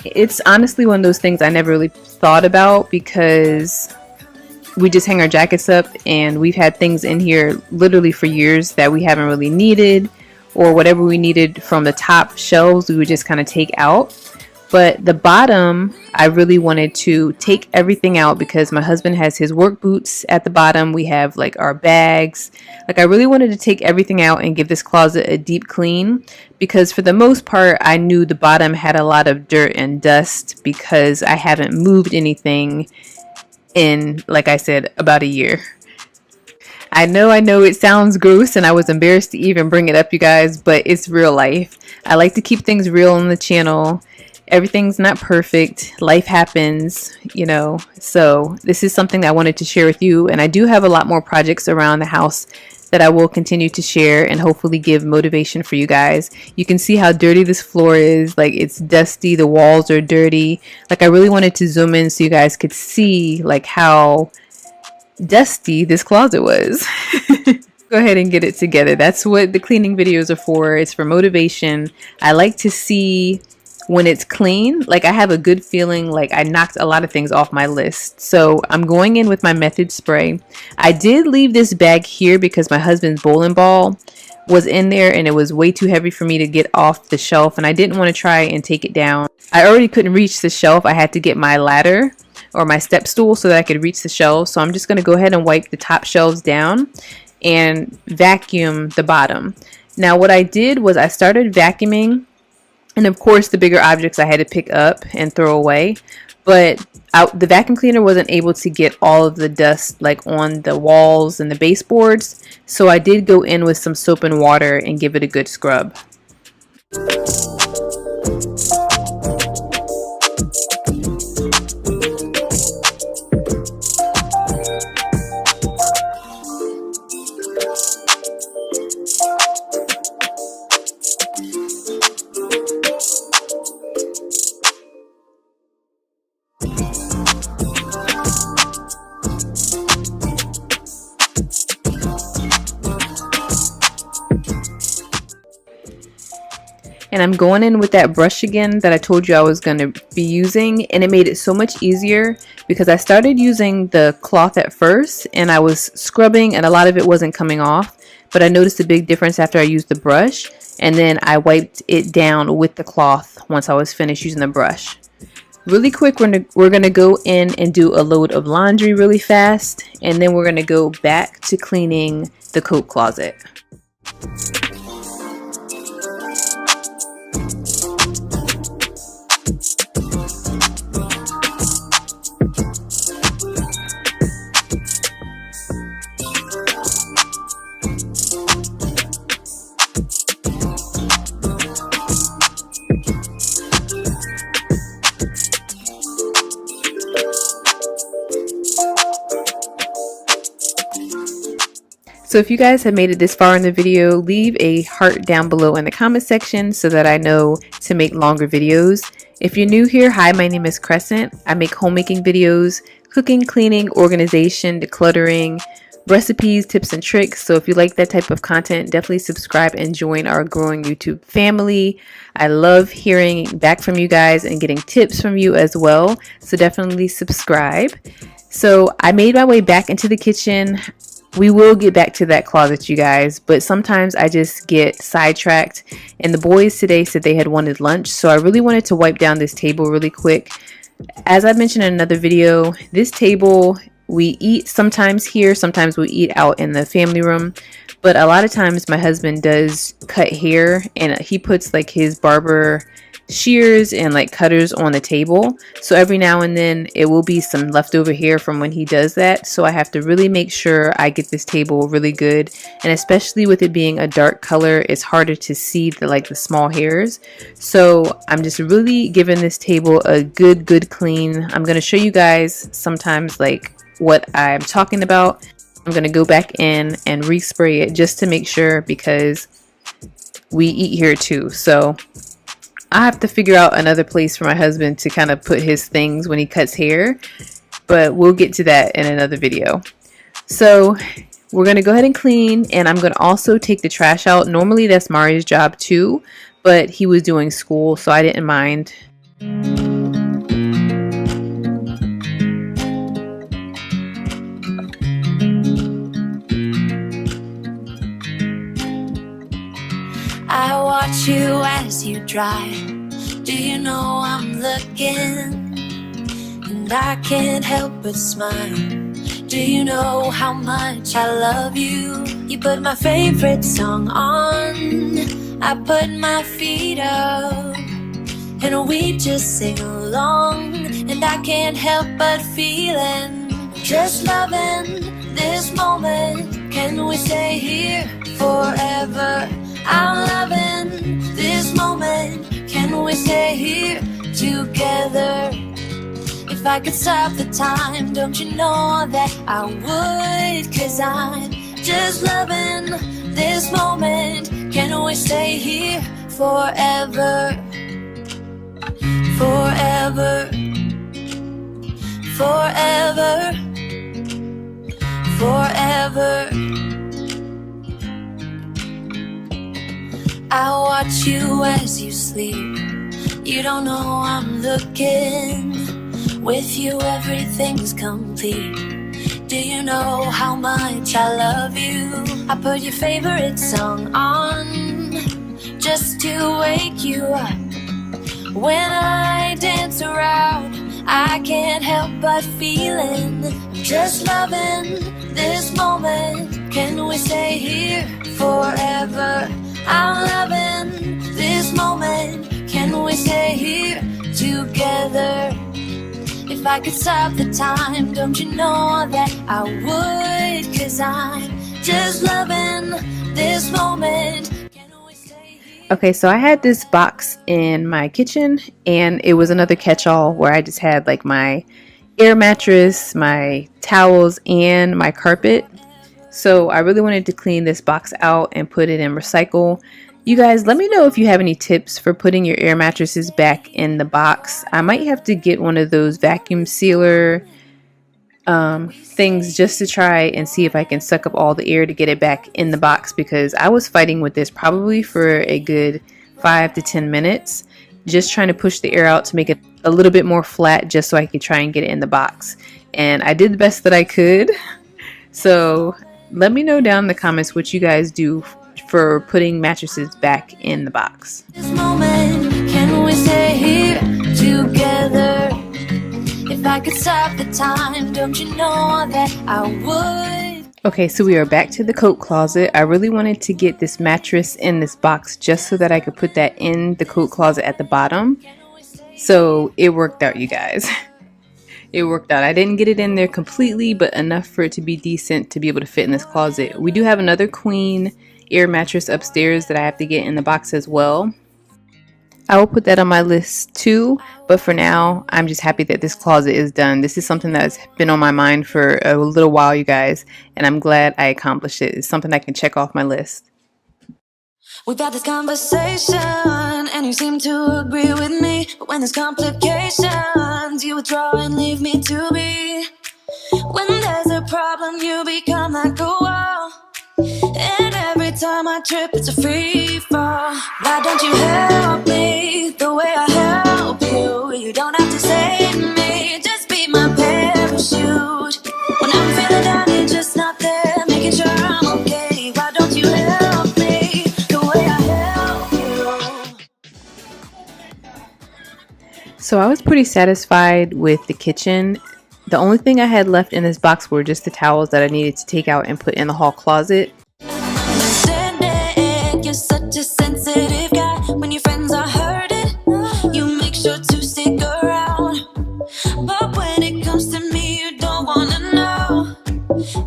It's honestly one of those things I never really thought about because we just hang our jackets up, and we've had things in here literally for years that we haven't really needed, or whatever we needed from the top shelves we would just kind of take out. But the bottom, I really wanted to take everything out because my husband has his work boots at the bottom. We have like our bags. Like I really wanted to take everything out and give this closet a deep clean because for the most part, I knew the bottom had a lot of dirt and dust because I haven't moved anything in, like I said, about a year. I know it sounds gross and I was embarrassed to even bring it up, you guys, but it's real life. I like to keep things real on the channel. Everything's not perfect. Life happens, you know. So this is something that I wanted to share with you. And I do have a lot more projects around the house that I will continue to share and hopefully give motivation for you guys. You can see how dirty this floor is. Like, it's dusty. The walls are dirty. Like, I really wanted to zoom in so you guys could see like how dusty this closet was. Go ahead and get it together. That's what the cleaning videos are for. It's for motivation. I like to see when it's clean. Like, I have a good feeling like I knocked a lot of things off my list. So I'm going in with my method spray. I did leave this bag here because my husband's bowling ball was in there and it was way too heavy for me to get off the shelf, and I didn't want to try and take it down. I already couldn't reach the shelf. I had to get my ladder or my step stool so that I could reach the shelves. So I'm just going to go ahead and wipe the top shelves down and vacuum the bottom. Now what I did was I started vacuuming, and of course the bigger objects I had to pick up and throw away, but the vacuum cleaner wasn't able to get all of the dust like on the walls and the baseboards. So I did go in with some soap and water and give it a good scrub. And I'm going in with that brush again that I told you I was going to be using, and it made it so much easier because I started using the cloth at first and I was scrubbing and a lot of it wasn't coming off, but I noticed a big difference after I used the brush, and then I wiped it down with the cloth once I was finished using the brush. Really quick, we're gonna go in and do a load of laundry really fast, and then we're gonna go back to cleaning the coat closet. So if you guys have made it this far in the video, leave a heart down below in the comment section so that I know to make longer videos. If you're new here, hi, my name is Crescent. I make homemaking videos, cooking, cleaning, organization, decluttering, recipes, tips, and tricks. So if you like that type of content, definitely subscribe and join our growing YouTube family. I love hearing back from you guys and getting tips from you as well. So definitely subscribe. So I made my way back into the kitchen. We will get back to that closet, you guys, but sometimes I just get sidetracked, and the boys today said they had wanted lunch, so I really wanted to wipe down this table really quick. As I mentioned in another video, this table, we eat sometimes here, sometimes we eat out in the family room, but a lot of times my husband does cut hair, and he puts like his barber shears and like cutters on the table, so every now and then it will be some leftover hair from when he does that. So I have to really make sure I get this table really good, and especially with it being a dark color, it's harder to see the small hairs. So I'm just really giving this table a good clean. I'm going to show you guys sometimes like what I'm talking about. I'm going to go back in and respray it just to make sure, because we eat here too. So I have to figure out another place for my husband to kind of put his things when he cuts hair, but we'll get to that in another video. So we're going to go ahead and clean, and I'm going to also take the trash out. Normally that's Mari's job too, but he was doing school, so I didn't mind. I watch you as you drive. Do you know I'm looking? And I can't help but smile. Do you know how much I love you? You put my favorite song on, I put my feet up, and we just sing along. And I can't help but feeling, just loving this moment. Can we stay here forever? I'm loving this moment. Can we stay here together. If I could stop the time, don't you know that I would? 'Cause I'm just loving this moment. Can we stay here forever? Forever. Forever. Forever. I watch you as you sleep. You don't know I'm looking. With you everything's complete. Do you know how much I love you? I put your favorite song on just to wake you up. When I dance around, I can't help but feeling I'm just loving this moment. Can we stay here forever? I'm loving this moment. Can we stay here together? If I could stop the time, don't you know that I would? 'Cause I'm just loving this moment. Can we stay here? Okay, so I had this box in my kitchen, and it was another catch-all where I just had like my air mattress, my towels, and my carpet. So I really wanted to clean this box out and put it in recycle. You guys, let me know if you have any tips for putting your air mattresses back in the box. I might have to get one of those vacuum sealer things just to try and see if I can suck up all the air to get it back in the box, because I was fighting with this probably for a good 5 to 10 minutes, just trying to push the air out to make it a little bit more flat just so I could try and get it in the box. And I did the best that I could. So let me know down in the comments what you guys do for putting mattresses back in the box. This moment, can we stay here together? If I could stop the time, don't you know that I would? Okay, so we are back to the coat closet. I really wanted to get this mattress in this box just so that I could put that in the coat closet at the bottom. So it worked out, you guys. It worked out. I didn't get it in there completely, but enough for it to be decent to be able to fit in this closet. We do have another queen air mattress upstairs that I have to get in the box as well. I will put that on my list too, but for now, I'm just happy that this closet is done. This is something that has been on my mind for a little while, you guys, and I'm glad I accomplished it. It's something I can check off my list. We've had this conversation, and you seem to agree with me. But when there's complications, you withdraw and leave me to be. When there's a problem, you become like a wall. And every time I trip, it's a free fall. Why don't you help me the way I help you? You don't have to save me, just be my parachute. When I'm feeling down, you're just not there, making sure I'm okay. Why don't you help me the way I help you? So I was pretty satisfied with the kitchen. The only thing I had left in this box were just the towels that I needed to take out and put in the hall closet. You're such a sensitive guy. When your friends are hurting, you make sure to stick around. But when it comes to me, you don't wanna know.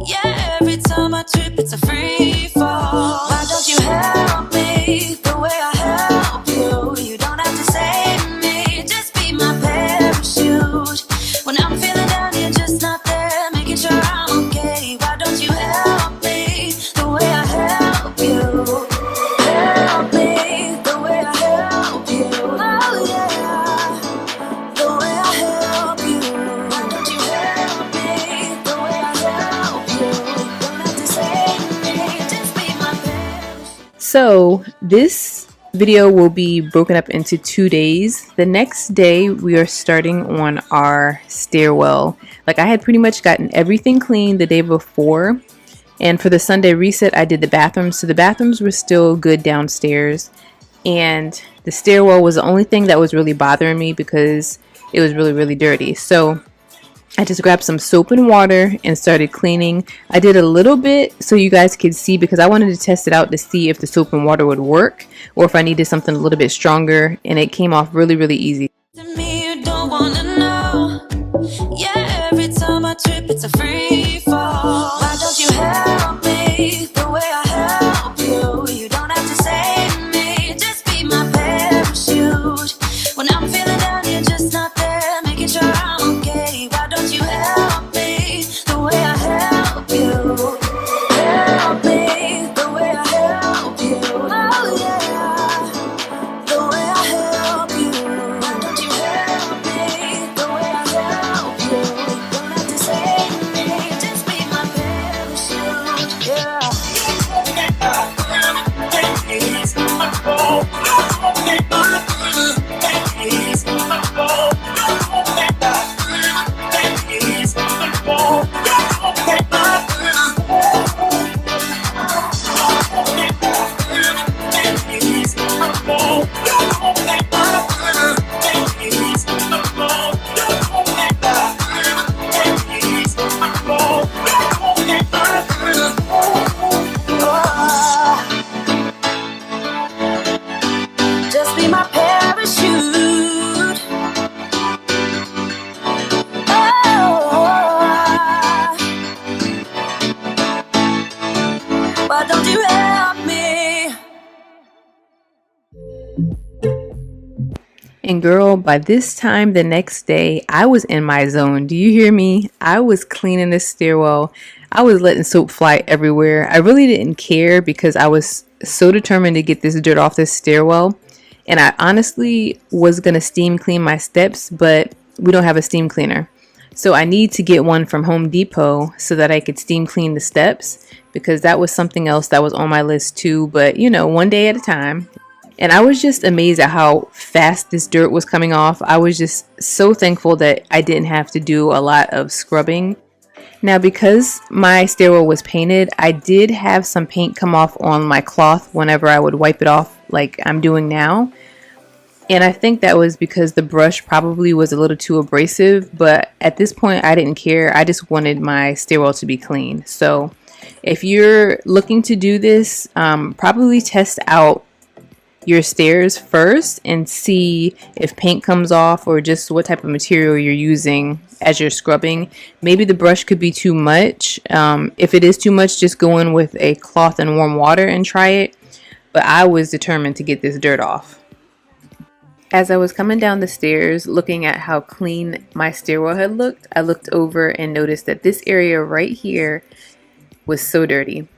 Yeah, every time I trip, it's a free fall. Why don't you help me the way I help you? You don't have to save me, just be my parachute. When I'm feeling down, you're just not there, making sure I'm okay. Why don't you help me the way I help you? Help me the way I help you. Oh yeah, the way I help you. Why don't you help me the way I help you? You don't have to save me, just be my parachute. So this video will be broken up into 2 days. The next day we are starting on our stairwell. Like, I had pretty much gotten everything clean the day before, and for the Sunday reset I did the bathrooms, so the bathrooms were still good downstairs, and the stairwell was the only thing that was really bothering me because it was really dirty. So I just grabbed some soap and water and started cleaning. I did a little bit so you guys could see, because I wanted to test it out to see if the soap and water would work or if I needed something a little bit stronger, and it came off really easy. To me, you don't wanna know. Yeah, every time I trip, it's a free fall. Why don't you help me the way I help you? You don't have to save me, just be my parachute. When I'm feeling down, you're just Why don't you help me? And girl, by this time the next day, I was in my zone. Do you hear me? I was cleaning the stairwell. I was letting soap fly everywhere. I really didn't care because I was so determined to get this dirt off this stairwell. And I honestly was going to steam clean my steps, but we don't have a steam cleaner. So I need to get one from Home Depot so that I could steam clean the steps, because that was something else that was on my list too. But you know, one day at a time. And I was just amazed at how fast this dirt was coming off. I was just so thankful that I didn't have to do a lot of scrubbing. Now, because my stairwell was painted, I did have some paint come off on my cloth whenever I would wipe it off like I'm doing now. And I think that was because the brush probably was a little too abrasive, but at this point I didn't care. I just wanted my stairwell to be clean. So if you're looking to do this, probably test out your stairs first and see if paint comes off or just what type of material you're using as you're scrubbing. Maybe the brush could be too much. If it is too much, just go in with a cloth and warm water and try it. But I was determined to get this dirt off. As I was coming down the stairs looking at how clean my stairwell had looked, I looked over and noticed that this area right here was so dirty.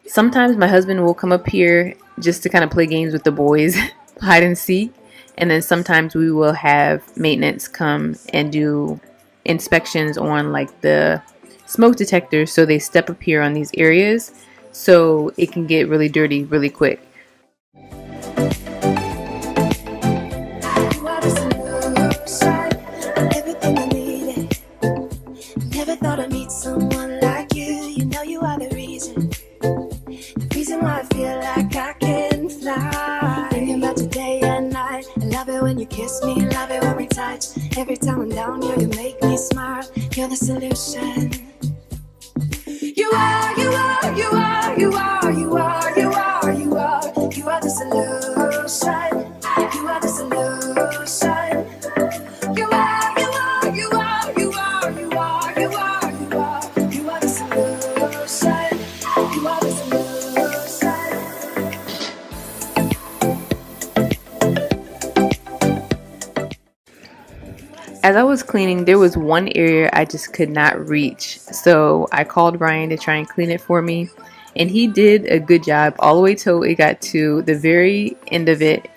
Sometimes my husband will come up here just to kind of play games with the boys, hide and seek. And then sometimes we will have maintenance come and do inspections on like the smoke detectors. So they step up here on these areas so it can get really dirty really quick. Everything I needed. Never thought I'd meet someone like you. You know you are the reason why I feel like I can fly. Thinking about you day and night. I love it when you kiss me, love it when we touch. Every time I'm down here, you make me smile. You're the solution. You are, you are, you are, you are, you are, you are, you are. You are the solution. You are the solution. You are, you are, you are, you are, you are, you are, you are. You are the solution. You are the solution. As I was cleaning, there was one area I just could not reach. So I called Ryan to try and clean it for me. And he did a good job all the way till it got to the very end of it.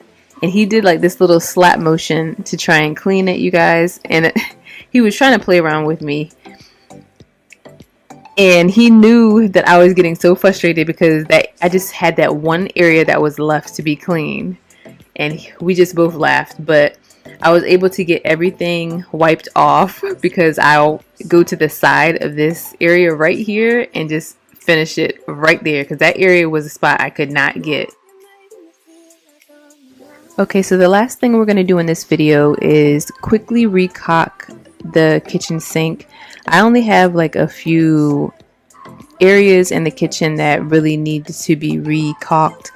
And he did like this little slap motion to try and clean it, you guys. And he was trying to play around with me. And he knew that I was getting so frustrated because I just had that one area that was left to be clean. And we just both laughed. But I was able to get everything wiped off because I'll go to the side of this area right here and just finish it right there, because that area was a spot I could not get. Okay, so the last thing we're going to do in this video is quickly recock the kitchen sink. I only have like a few areas in the kitchen that really need to be recocked.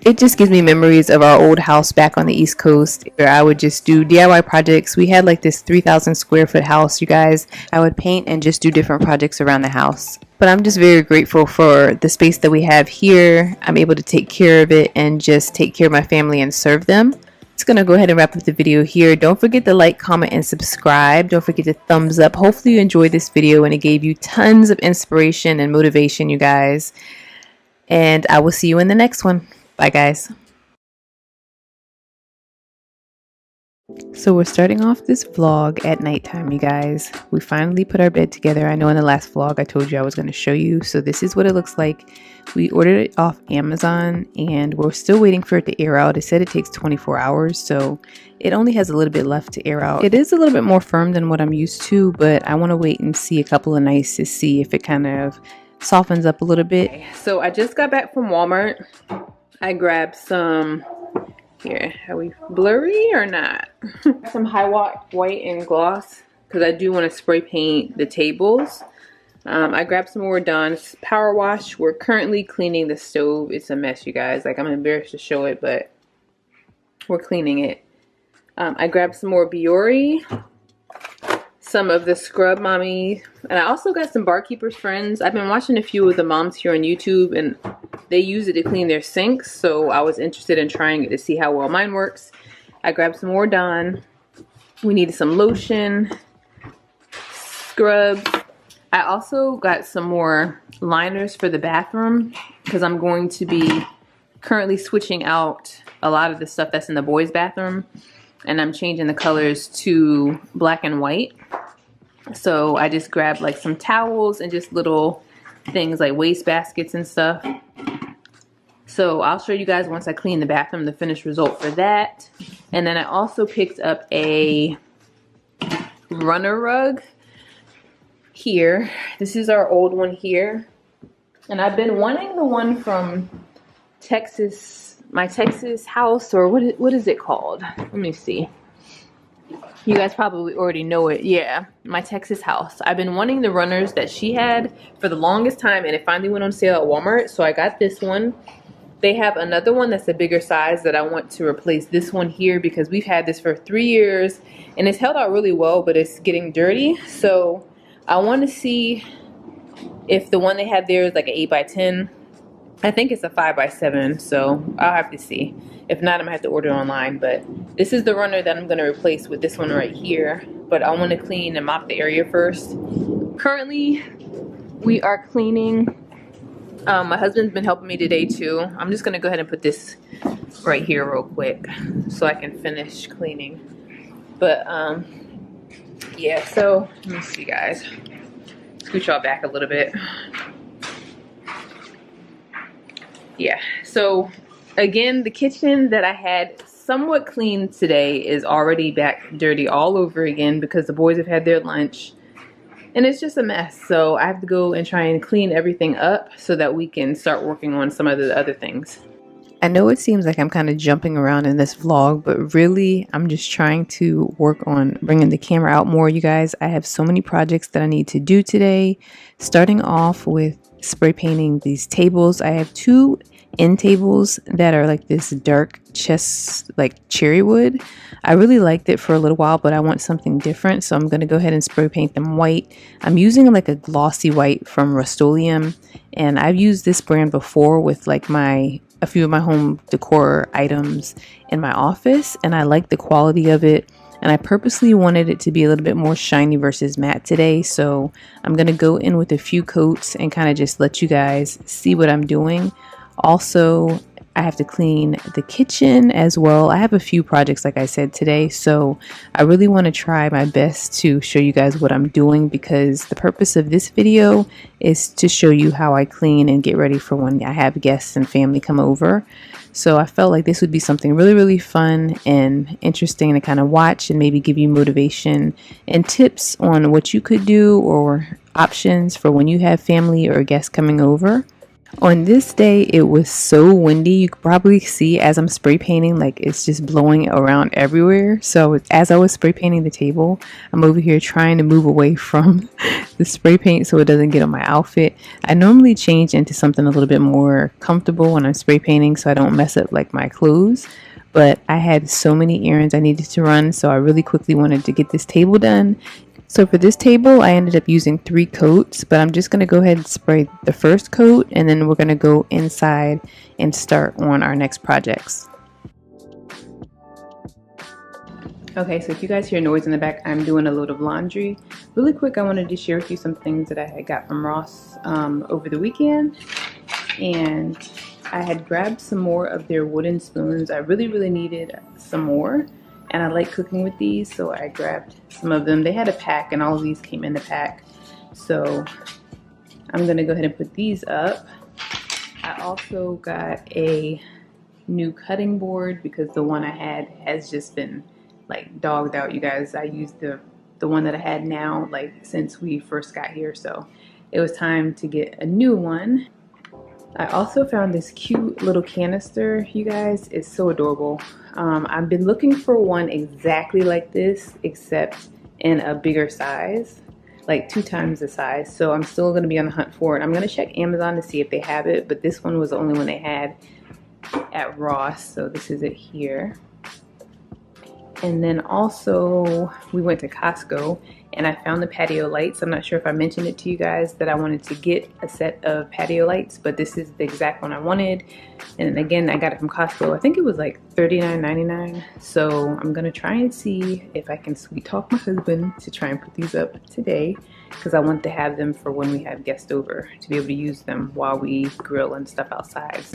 It just gives me memories of our old house back on the East Coast where I would just do DIY projects. We had like this 3,000 square foot house, you guys. I would paint and just do different projects around the house. But I'm just very grateful for the space that we have here. I'm able to take care of it and just take care of my family and serve them. It's going to go ahead and wrap up the video here. Don't forget to like, comment, and subscribe. Don't forget to thumbs up. Hopefully you enjoyed this video and it gave you tons of inspiration and motivation, you guys. And I will see you in the next one. Bye, guys. So we're starting off this vlog at nighttime, you guys. We finally put our bed together. I know in the last vlog I told you I was going to show you. So this is what it looks like. We ordered it off Amazon and we're still waiting for it to air out. It said it takes 24 hours, so it only has a little bit left to air out. It is a little bit more firm than what I'm used to, but I want to wait and see a couple of nights to see if it kind of softens up a little bit. So I just got back from Walmart. I grabbed some, here, are we blurry or not? Some high white and gloss because I do want to spray paint the tables. I grabbed some more Dawn's power wash. We're currently cleaning the stove. It's a mess, you guys. Like, I'm embarrassed to show it, but we're cleaning it. I grabbed some more Biore some of the Scrub Mommy, and I also got some Barkeeper's Friends. I've been watching a few of the moms here on YouTube, and they use it to clean their sinks, so I was interested in trying it to see how well mine works. I grabbed some more Dawn. We needed some lotion, scrubs. I also got some more liners for the bathroom because I'm going to be currently switching out a lot of the stuff that's in the boys' bathroom, and I'm changing the colors to black and white. So I just grabbed like some towels and just little things like waste baskets and stuff. So I'll show you guys once I clean the bathroom the finished result for that. And then I also picked up a runner rug here. This is our old one here. And I've been wanting the one from Texas, my Texas house, or what is it called? Let me see. You guys probably already know it. Yeah, my Texas house. I've been wanting the runners that she had for the longest time, and it finally went on sale at Walmart, so I got this one. They have another one that's a bigger size that I want to replace this one here because we've had this for 3 years, and it's held out really well, but it's getting dirty. So I want to see if the one they have there is like an 8x10. I think it's a 5x7, so I'll have to see. If not, I'm gonna have to order online, but this is the runner that I'm gonna replace with this one right here. But I wanna clean and mop the area first. Currently, we are cleaning. My husband's been helping me today too. I'm just gonna go ahead and put this right here real quick so I can finish cleaning. But yeah, so let me see, guys. Scoot y'all back a little bit. Yeah, so again, the kitchen that I had somewhat clean today is already back dirty all over again because the boys have had their lunch and it's just a mess. So I have to go and try and clean everything up so that we can start working on some of the other things. I know it seems like I'm kind of jumping around in this vlog, but really I'm just trying to work on bringing the camera out more, you guys. I have so many projects that I need to do today, starting off with spray painting these tables. I have 2 end tables that are like this dark chest, like cherry wood. I really liked it for a little while, but I want something different, so I'm going to go ahead and spray paint them white. I'm using like a glossy white from Rust-Oleum, and I've used this brand before with like a few of my home decor items in my office, and I like the quality of it, and I purposely wanted it to be a little bit more shiny versus matte today. So I'm going to go in with a few coats and kind of just let you guys see what I'm doing. Also, I have to clean the kitchen as well. I have a few projects, like I said, today, so I really want to try my best to show you guys what I'm doing, because the purpose of this video is to show you how I clean and get ready for when I have guests and family come over. So I felt like this would be something really, really fun and interesting to kind of watch and maybe give you motivation and tips on what you could do or options for when you have family or guests coming over. On this day, it was so windy. You could probably see as I'm spray painting, like it's just blowing around everywhere. So as I was spray painting the table, I'm over here trying to move away from the spray paint so it doesn't get on my outfit. I normally change into something a little bit more comfortable when I'm spray painting so I don't mess up like my clothes. But I had so many errands I needed to run, so I really quickly wanted to get this table done. So for this table, I ended up using 3 coats, but I'm just going to go ahead and spray the first coat, and then we're going to go inside and start on our next projects. Okay, so if you guys hear noise in the back, I'm doing a load of laundry. Really quick, I wanted to share with you some things that I had got from Ross over the weekend. And I had grabbed some more of their wooden spoons. I really needed some more. And I like cooking with these, so I grabbed some of them. They had a pack, and all of these came in the pack. So I'm gonna go ahead and put these up. I also got a new cutting board because the one I had has just been like dogged out, you guys. I used the one that I had now like since we first got here, so it was time to get a new one. I also found this cute little canister, you guys. It's so adorable. I've been looking for one exactly like this, except in a bigger size, like 2 times the size. So I'm still going to be on the hunt for it. I'm going to check Amazon to see if they have it, but this one was the only one they had at Ross. So this is it here. And then also we went to Costco and I found the patio lights. I'm not sure if I mentioned it to you guys that I wanted to get a set of patio lights, but this is the exact one I wanted. And again, I got it from Costco. I think it was like $39.99. So I'm gonna try and see if I can sweet talk my husband to try and put these up today, because I want to have them for when we have guests over, to be able to use them while we grill and stuff outside.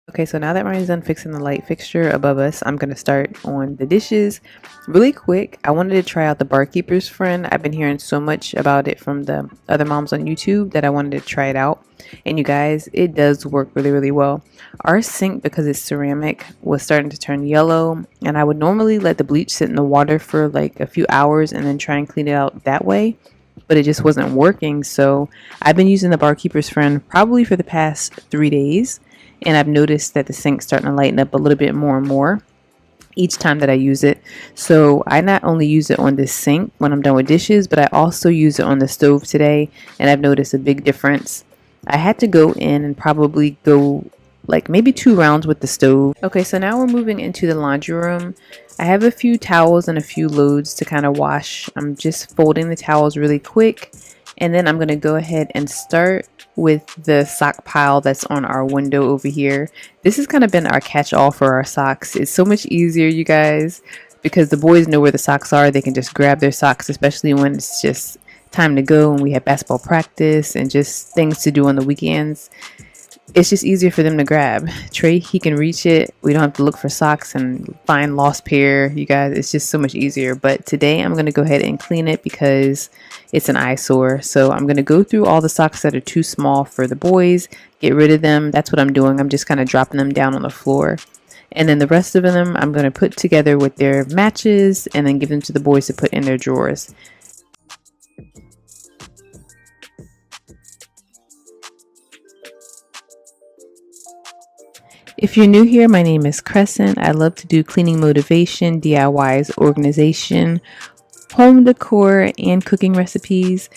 Okay, so now that Ryan's done fixing the light fixture above us, I'm going to start on the dishes really quick. I wanted to try out the barkeeper's friend. I've been hearing so much about it from the other moms on YouTube that I wanted to try it out. And you guys, it does work really, really well. Our sink, because it's ceramic, was starting to turn yellow. And I would normally let the bleach sit in the water for like a few hours and then try and clean it out that way. But it just wasn't working. So I've been using the barkeeper's friend probably for the past 3 days. And I've noticed that the sink's starting to lighten up a little bit more and more each time that I use it. So I not only use it on the sink when I'm done with dishes, but I also use it on the stove today, and I've noticed a big difference. I had to go in and probably go like maybe 2 rounds with the stove. Okay, so now we're moving into the laundry room. I have a few towels and a few loads to kind of wash. I'm just folding the towels really quick, and then I'm going to go ahead and start with the sock pile that's on our window over here. This has kind of been our catch-all for our socks. It's so much easier, you guys, because the boys know where the socks are. They can just grab their socks, especially when it's just time to go and we have basketball practice and just things to do on the weekends. It's just easier for them to grab. Trey, he can reach it. We don't have to look for socks and find lost pair. You guys, it's just so much easier. But today I'm going to go ahead and clean it because it's an eyesore. So I'm going to go through all the socks that are too small for the boys, get rid of them. That's what I'm doing. I'm just kind of dropping them down on the floor. And then the rest of them I'm going to put together with their matches and then give them to the boys to put in their drawers. If you're new here, my name is Crescent. I love to do cleaning motivation, DIYs, organization, home decor, and cooking recipes.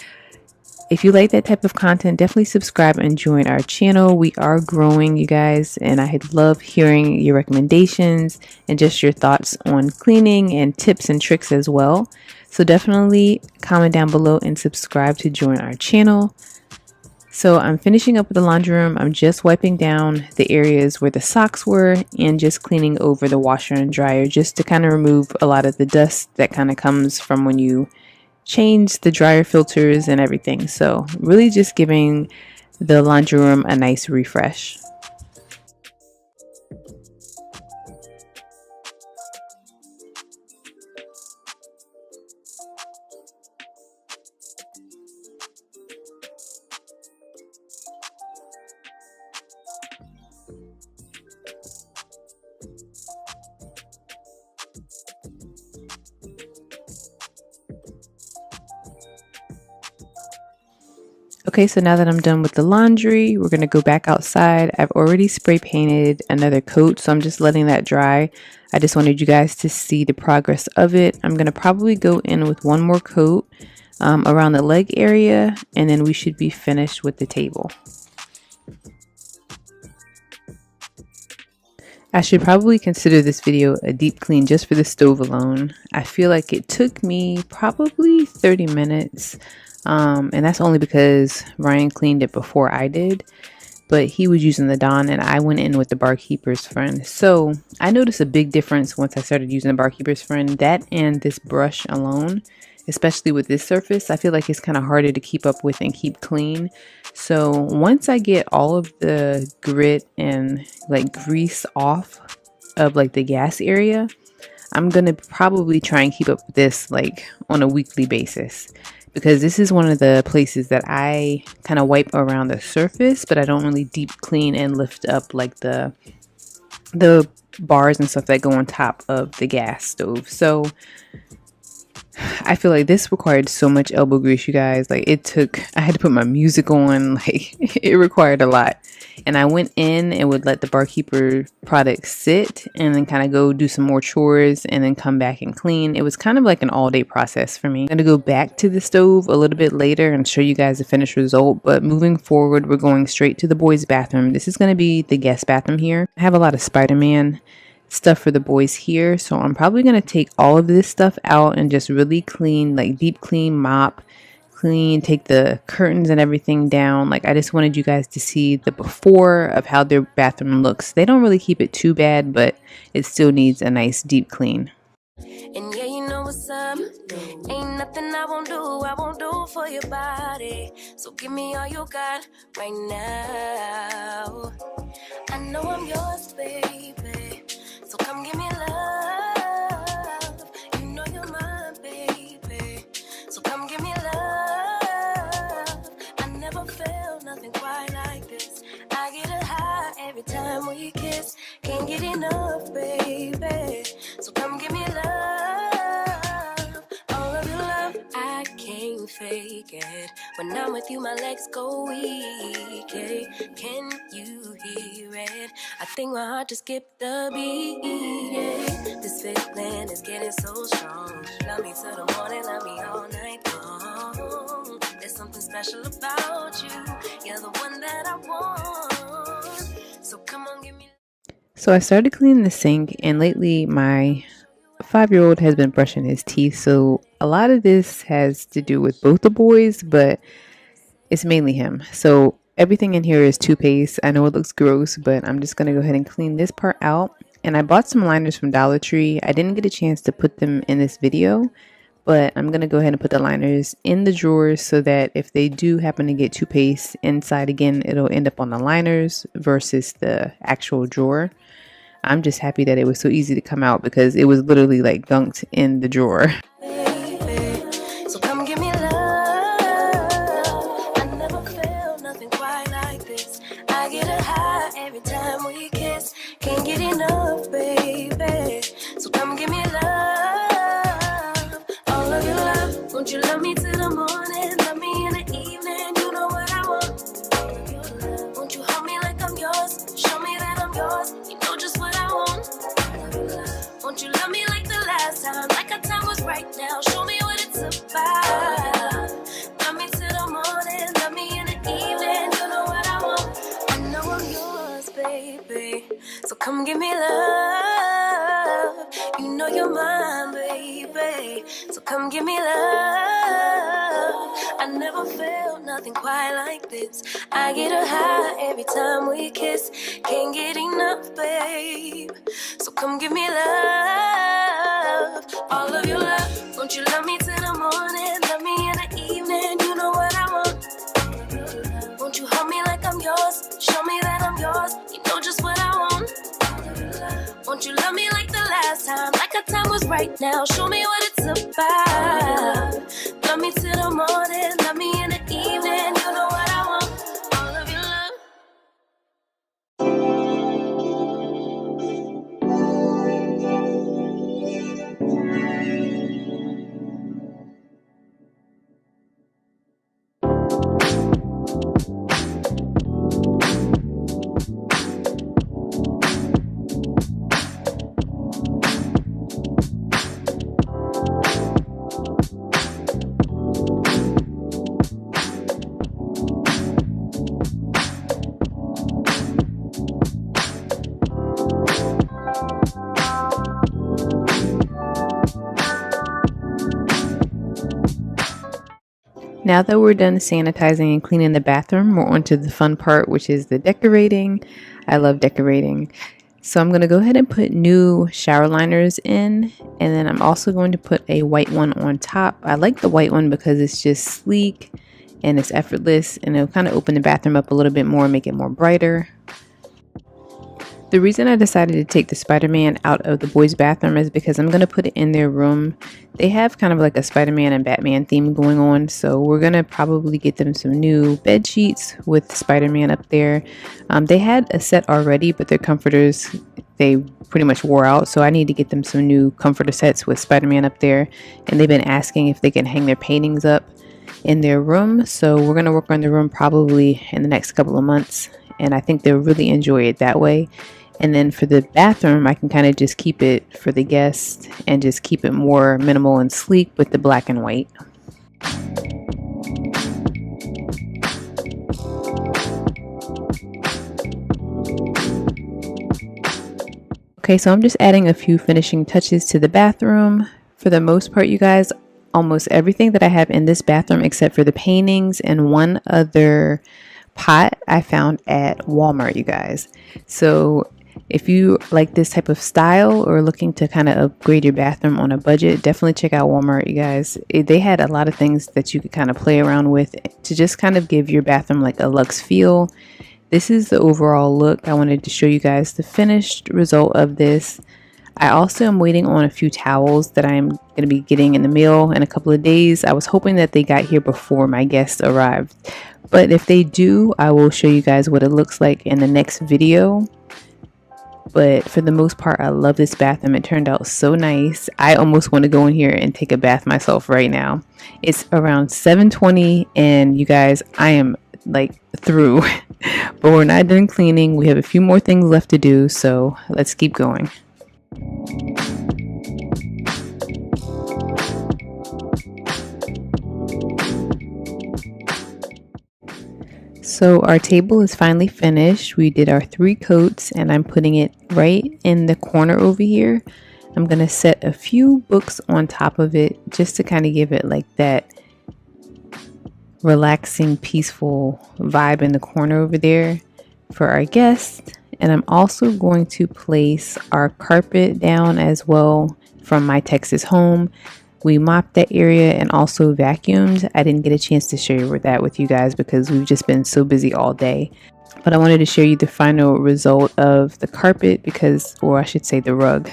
If you like that type of content, definitely subscribe and join our channel. We are growing, you guys, and I love hearing your recommendations and just your thoughts on cleaning and tips and tricks as well. So definitely comment down below and subscribe to join our channel. So I'm finishing up with the laundry room. I'm just wiping down the areas where the socks were and just cleaning over the washer and dryer just to kind of remove a lot of the dust that kind of comes from when you change the dryer filters and everything. So really just giving the laundry room a nice refresh. Okay, so now that I'm done with the laundry, we're going to go back outside. I've already spray painted another coat, so I'm just letting that dry. I just wanted you guys to see the progress of it. I'm going to probably go in with one more coat around the leg area, and then we should be finished with the table. I should probably consider this video a deep clean just for the stove alone. I feel like it took me probably 30 minutes. And that's only because Ryan cleaned it before I did, but he was using the Dawn and I went in with the barkeeper's friend. So I noticed a big difference once I started using the barkeeper's friend. That and this brush alone, especially with this surface, I feel like it's kind of harder to keep up with and keep clean. So once I get all of the grit and like grease off of like the gas area, I'm gonna probably try and keep up with this like on a weekly basis, because this is one of the places that I kind of wipe around the surface, but I don't really deep clean and lift up like the bars and stuff that go on top of the gas stove. So I feel like this required so much elbow grease, you guys. Like I had to put my music on. Like it required a lot. And I went in and would let the barkeeper product sit and then kind of go do some more chores and then come back and clean. It was kind of like an all day process for me. I'm going to go back to the stove a little bit later and show you guys the finished result. But moving forward, we're going straight to the boys' bathroom. This is going to be the guest bathroom here. I have a lot of Spider-Man stuff for the boys here, so I'm probably going to take all of this stuff out and just really clean, like deep clean, mop clean, take the curtains and everything down. Like I just wanted you guys to see the before of how their bathroom looks. They don't really keep it too bad, but it still needs a nice deep clean. And yeah, you know what's up. Ain't nothing I won't do for your body. So give me all you got right now. I know I'm yours, baby. So come give me love. You know you're mine, baby. So come give me love. I never felt nothing quite like this. I get a high every time we kiss. Can't get enough, baby. So come give me love. All of your love, I can't fake it. When I'm with you, my legs go weak. Hey, can you hear it? I think my heart just skipped a beat. Yeah. This feeling is getting so strong. Love me till the morning, love me all night long. There's something special about you. You're the one that I want. So come on, give me. So I started cleaning the sink, and lately my 5-year-old has been brushing his teeth. So a lot of this has to do with both the boys, but it's mainly him. So everything in here is toothpaste. I know it looks gross, but I'm just going to go ahead and clean this part out. And I bought some liners from Dollar Tree. I didn't get a chance to put them in this video, but I'm going to go ahead and put the liners in the drawers so that if they do happen to get toothpaste inside again, it'll end up on the liners versus the actual drawer. I'm just happy that it was so easy to come out because it was literally like gunked in the drawer. So come give me love. I never felt nothing quite like this. I get a high every time we kiss. Can't get enough, baby. So come give me love. All of your love. Won't you love me till the morning? Love me in the evening. You know what I want. All of your love. Won't you hold me like I'm yours? Show me that I'm yours. You know just what I want. All of your love. Won't you love me like the last time? Like our time was right now. Show me what it's about. Love me till the morning. Love me in the evening. You know what I want. I know I'm yours, baby. So come give me love. You know you're mine, baby. So come give me love. I never felt nothing quite like this. I get a high every time we kiss. Can't get enough, babe. So come give me love. All of your love. Won't you love me till the morning? Love me in the evening. You know what I want. Won't you hold me like I'm yours? Show me that I'm yours. You know just what I want. Won't you love me like the last time? Like our time was right now. Show me what it's about. Love me till the morning. Love me in the evening. You know what I want. All of your love. Now that we're done sanitizing and cleaning the bathroom, we're on to the fun part, which is the decorating. I love decorating. So I'm going to go ahead and put new shower liners in, and then I'm also going to put a white one on top. I like the white one because it's just sleek and it's effortless, and it'll kind of open the bathroom up a little bit more, make it more brighter. The reason I decided to take the Spider-Man out of the boys' bathroom is because I'm going to put it in their room. They have kind of like a Spider-Man and Batman theme going on, so we're going to probably get them some new bed sheets with Spider-Man up there. They had a set already, but their comforters, they pretty much wore out, so I need to get them some new comforter sets with Spider-Man up there. And they've been asking if they can hang their paintings up in their room, so we're going to work on the room probably in the next couple of months, and I think they'll really enjoy it that way. And then for the bathroom, I can kind of just keep it for the guests and just keep it more minimal and sleek with the black and white. Okay, so I'm just adding a few finishing touches to the bathroom. For the most part, you guys, almost everything that I have in this bathroom except for the paintings and one other pot I found at Walmart, you guys. So if you like this type of style or looking to kind of upgrade your bathroom on a budget, definitely check out Walmart, you guys. They had a lot of things that you could kind of play around with to just kind of give your bathroom like a luxe feel. This is the overall look. I wanted to show you guys the finished result of this. I also am waiting on a few towels that I'm going to be getting in the mail in a couple of days. I was hoping that they got here before my guests arrived, but if they do, I will show you guys what it looks like in the next video. But for the most part, I love this bathroom. It turned out so nice. I almost want to go in here and take a bath myself right now. It's around 7:20 and you guys, I am like through, but we're not done cleaning. We have a few more things left to do, so let's keep going. So our table is finally finished. We did our 3 coats and I'm putting it right in the corner over here. I'm going to set a few books on top of it just to kind of give it like that relaxing, peaceful vibe in the corner over there for our guests. And I'm also going to place our carpet down as well from my Texas home. We mopped that area and also vacuumed. I didn't get a chance to share that with you guys because we've just been so busy all day. But I wanted to show you the final result of the carpet because, or I should say the rug,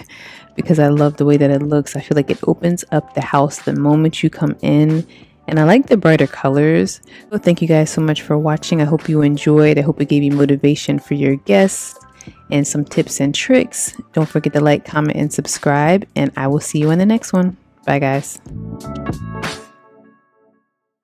because I love the way that it looks. I feel like it opens up the house the moment you come in. And I like the brighter colors. So thank you guys so much for watching. I hope you enjoyed. I hope it gave you motivation for your guests and some tips and tricks. Don't forget to like, comment, and subscribe. And I will see you in the next one. Bye guys.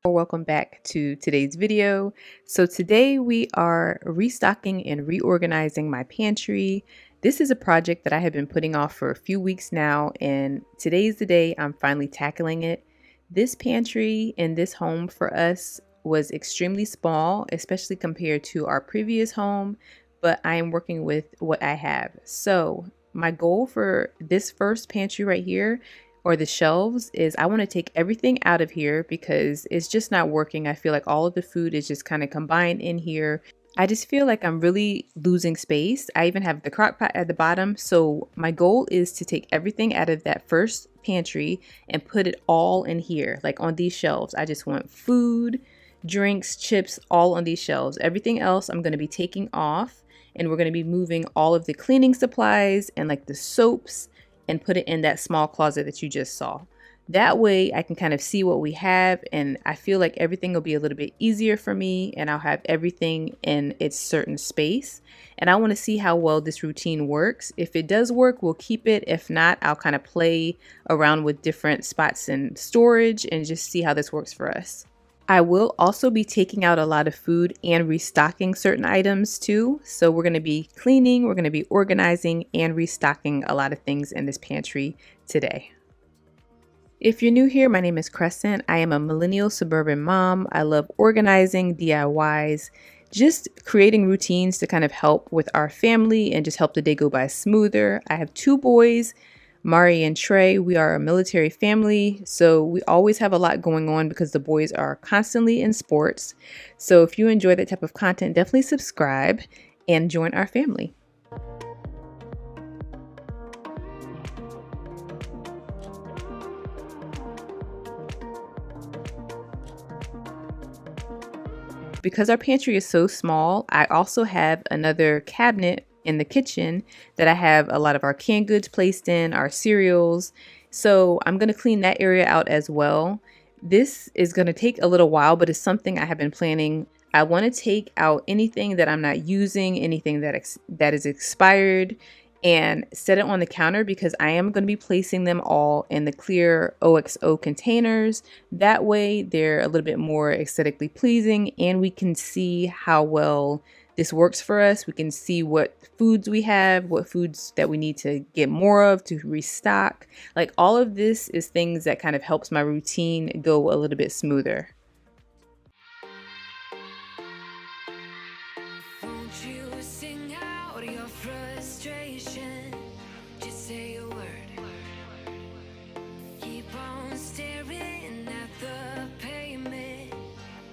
Welcome back to today's video. So today we are restocking and reorganizing my pantry. This is a project that I have been putting off for a few weeks now, and today's the day I'm finally tackling it. This pantry in this home for us was extremely small, especially compared to our previous home, but I am working with what I have. So my goal for this first pantry right here, or the shelves, is I want to take everything out of here because it's just not working. I feel like all of the food is just kind of combined in here. I just feel like I'm really losing space. I even have the crock pot at the bottom. So my goal is to take everything out of that first pantry and put it all in here, like on these shelves. I just want food, drinks, chips, all on these shelves. Everything else I'm going to be taking off, and we're going to be moving all of the cleaning supplies and like the soaps and put it in that small closet that you just saw. That way I can kind of see what we have, and I feel like everything will be a little bit easier for me, and I'll have everything in its certain space. And I want to see how well this routine works. If it does work, we'll keep it. If not, I'll kind of play around with different spots in storage and just see how this works for us. I will also be taking out a lot of food and restocking certain items too. So we're going to be cleaning, we're going to be organizing and restocking a lot of things in this pantry today. If you're new here, my name is Crescent. I am a millennial suburban mom. I love organizing, DIYs, just creating routines to kind of help with our family and just help the day go by smoother. I have 2 boys, Mari and Trey. We are a military family, so we always have a lot going on because the boys are constantly in sports. So if you enjoy that type of content, definitely subscribe and join our family. Because our pantry is so small, I also have another cabinet in the kitchen that I have a lot of our canned goods placed in, our cereals. So I'm going to clean that area out as well. This is going to take a little while, but it's something I have been planning. I want to take out anything that I'm not using, anything that is expired, and set it on the counter because I am going to be placing them all in the clear OXO containers. That way they're a little bit more aesthetically pleasing and we can see how well this works for us. We can see what foods we have, what foods that we need to get more of to restock. Like all of this is things that kind of helps my routine go a little bit smoother. Won't you sing out your frustration? Just say a word. Keep on staring at the pavement.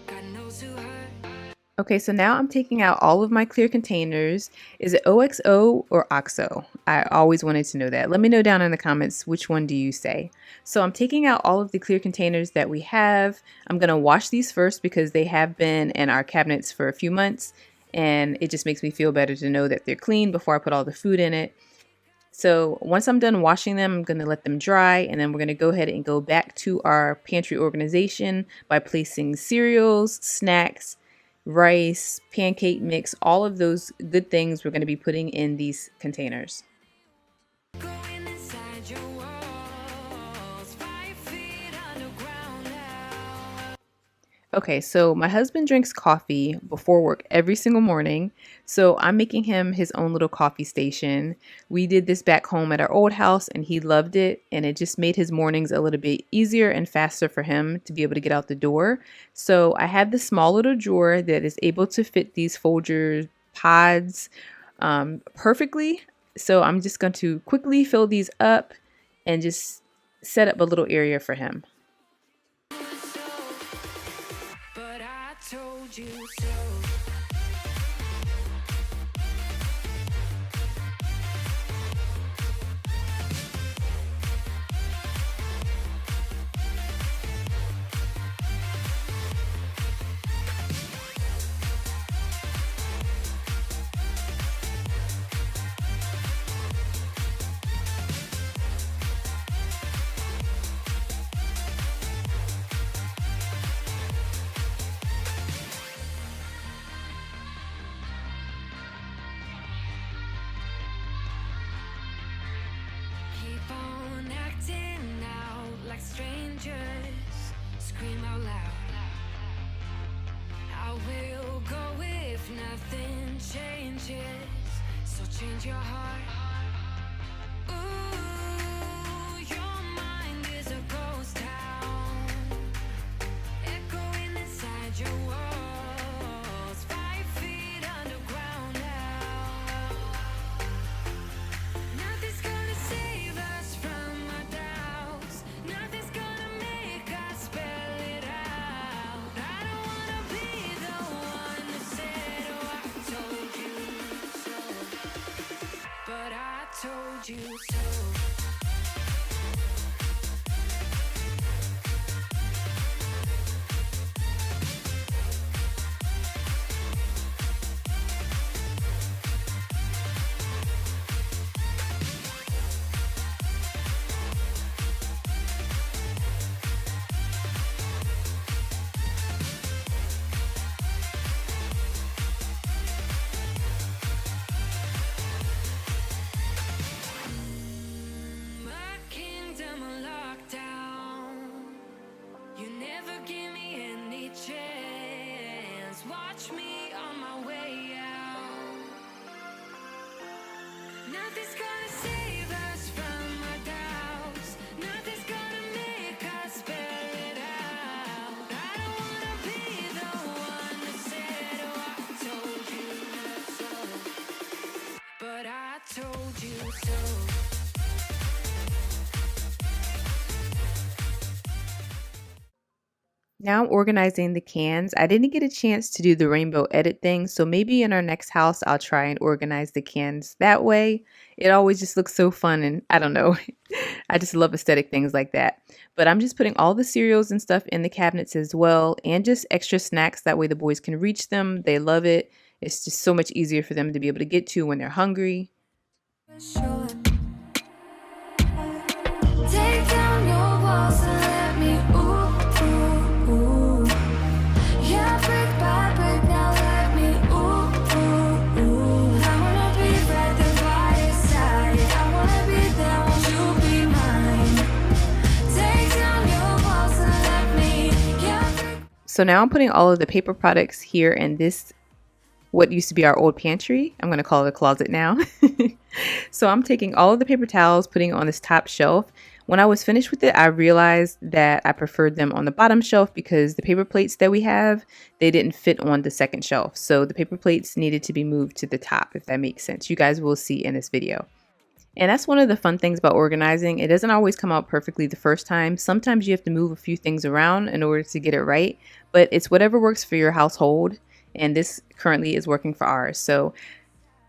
God knows who hurt. Okay, so now I'm taking out all of my clear containers. Is it OXO or OXO? I always wanted to know that. Let me know down in the comments, which one do you say? So I'm taking out all of the clear containers that we have. I'm gonna wash these first because they have been in our cabinets for a few months and it just makes me feel better to know that they're clean before I put all the food in it. So once I'm done washing them, I'm going to let them dry and then we're going to go ahead and go back to our pantry organization by placing cereals, snacks, rice, pancake mix, all of those good things we're going to be putting in these containers. Going inside your walls, 5 feet underground now. Okay, so my husband drinks coffee before work every single morning, so I'm making him his own little coffee station. We did this back home at our old house and he loved it, and it just made his mornings a little bit easier and faster for him to be able to get out the door. So I have this small little drawer that is able to fit these Folgers pods perfectly. So I'm just going to quickly fill these up and just set up a little area for him. But I told you so. Keep on acting out like strangers. Scream out loud. I will go if nothing changes. So change your heart. Ooh, your mind is a ghost town. Echoing inside your walls. 5 feet underground now. Nothing's gonna save us from our doubts. Nothing's gonna make us spell it out. I don't wanna be the one who said, oh, I told you so. But I told you so. My kingdom on lockdown. You never give me any chance. Watch me on my way out. Nothing's gonna save us from our doubts. Nothing's gonna make us spell it out. I don't wanna be the one that said, oh, I told you so. But I told you so. Now I'm organizing the cans. I didn't get a chance to do the rainbow edit thing, so maybe in our next house I'll try and organize the cans that way. It always just looks so fun and I don't know. I just love aesthetic things like that. But I'm just putting all the cereals and stuff in the cabinets as well and just extra snacks. That way the boys can reach them. They love it. It's just so much easier for them to be able to get to when they're hungry. Sure. Take down your walls and let me ooh, ooh, ooh. Yeah, brick by brick, now let me ooh, ooh, ooh. I wanna be right there by your side. I wanna be there, won't you be mine? Take down your walls and let me, yeah, brick. So now I'm putting all of the paper products here in this, what used to be our old pantry. I'm going to call it a closet now. So I'm taking all of the paper towels, putting it on this top shelf. When I was finished with it, I realized that I preferred them on the bottom shelf because the paper plates that we have, they didn't fit on the second shelf. So the paper plates needed to be moved to the top, if that makes sense. You guys will see in this video. And that's one of the fun things about organizing. It doesn't always come out perfectly the first time. Sometimes you have to move a few things around in order to get it right, but it's whatever works for your household. And this currently is working for ours. So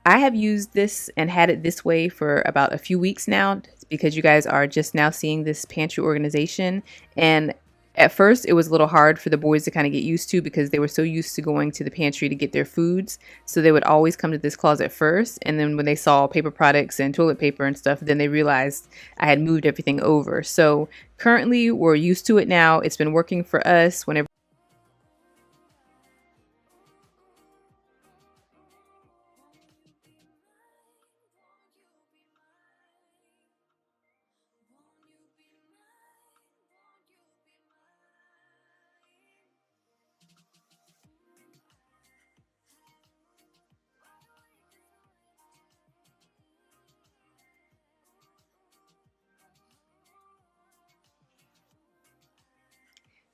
I have used this and had it this way for about a few weeks now because you guys are just now seeing this pantry organization. And at first it was a little hard for the boys to kind of get used to because they were so used to going to the pantry to get their foods. So they would always come to this closet first. And then when they saw paper products and toilet paper and stuff, then they realized I had moved everything over. So currently we're used to it now. It's been working for us whenever.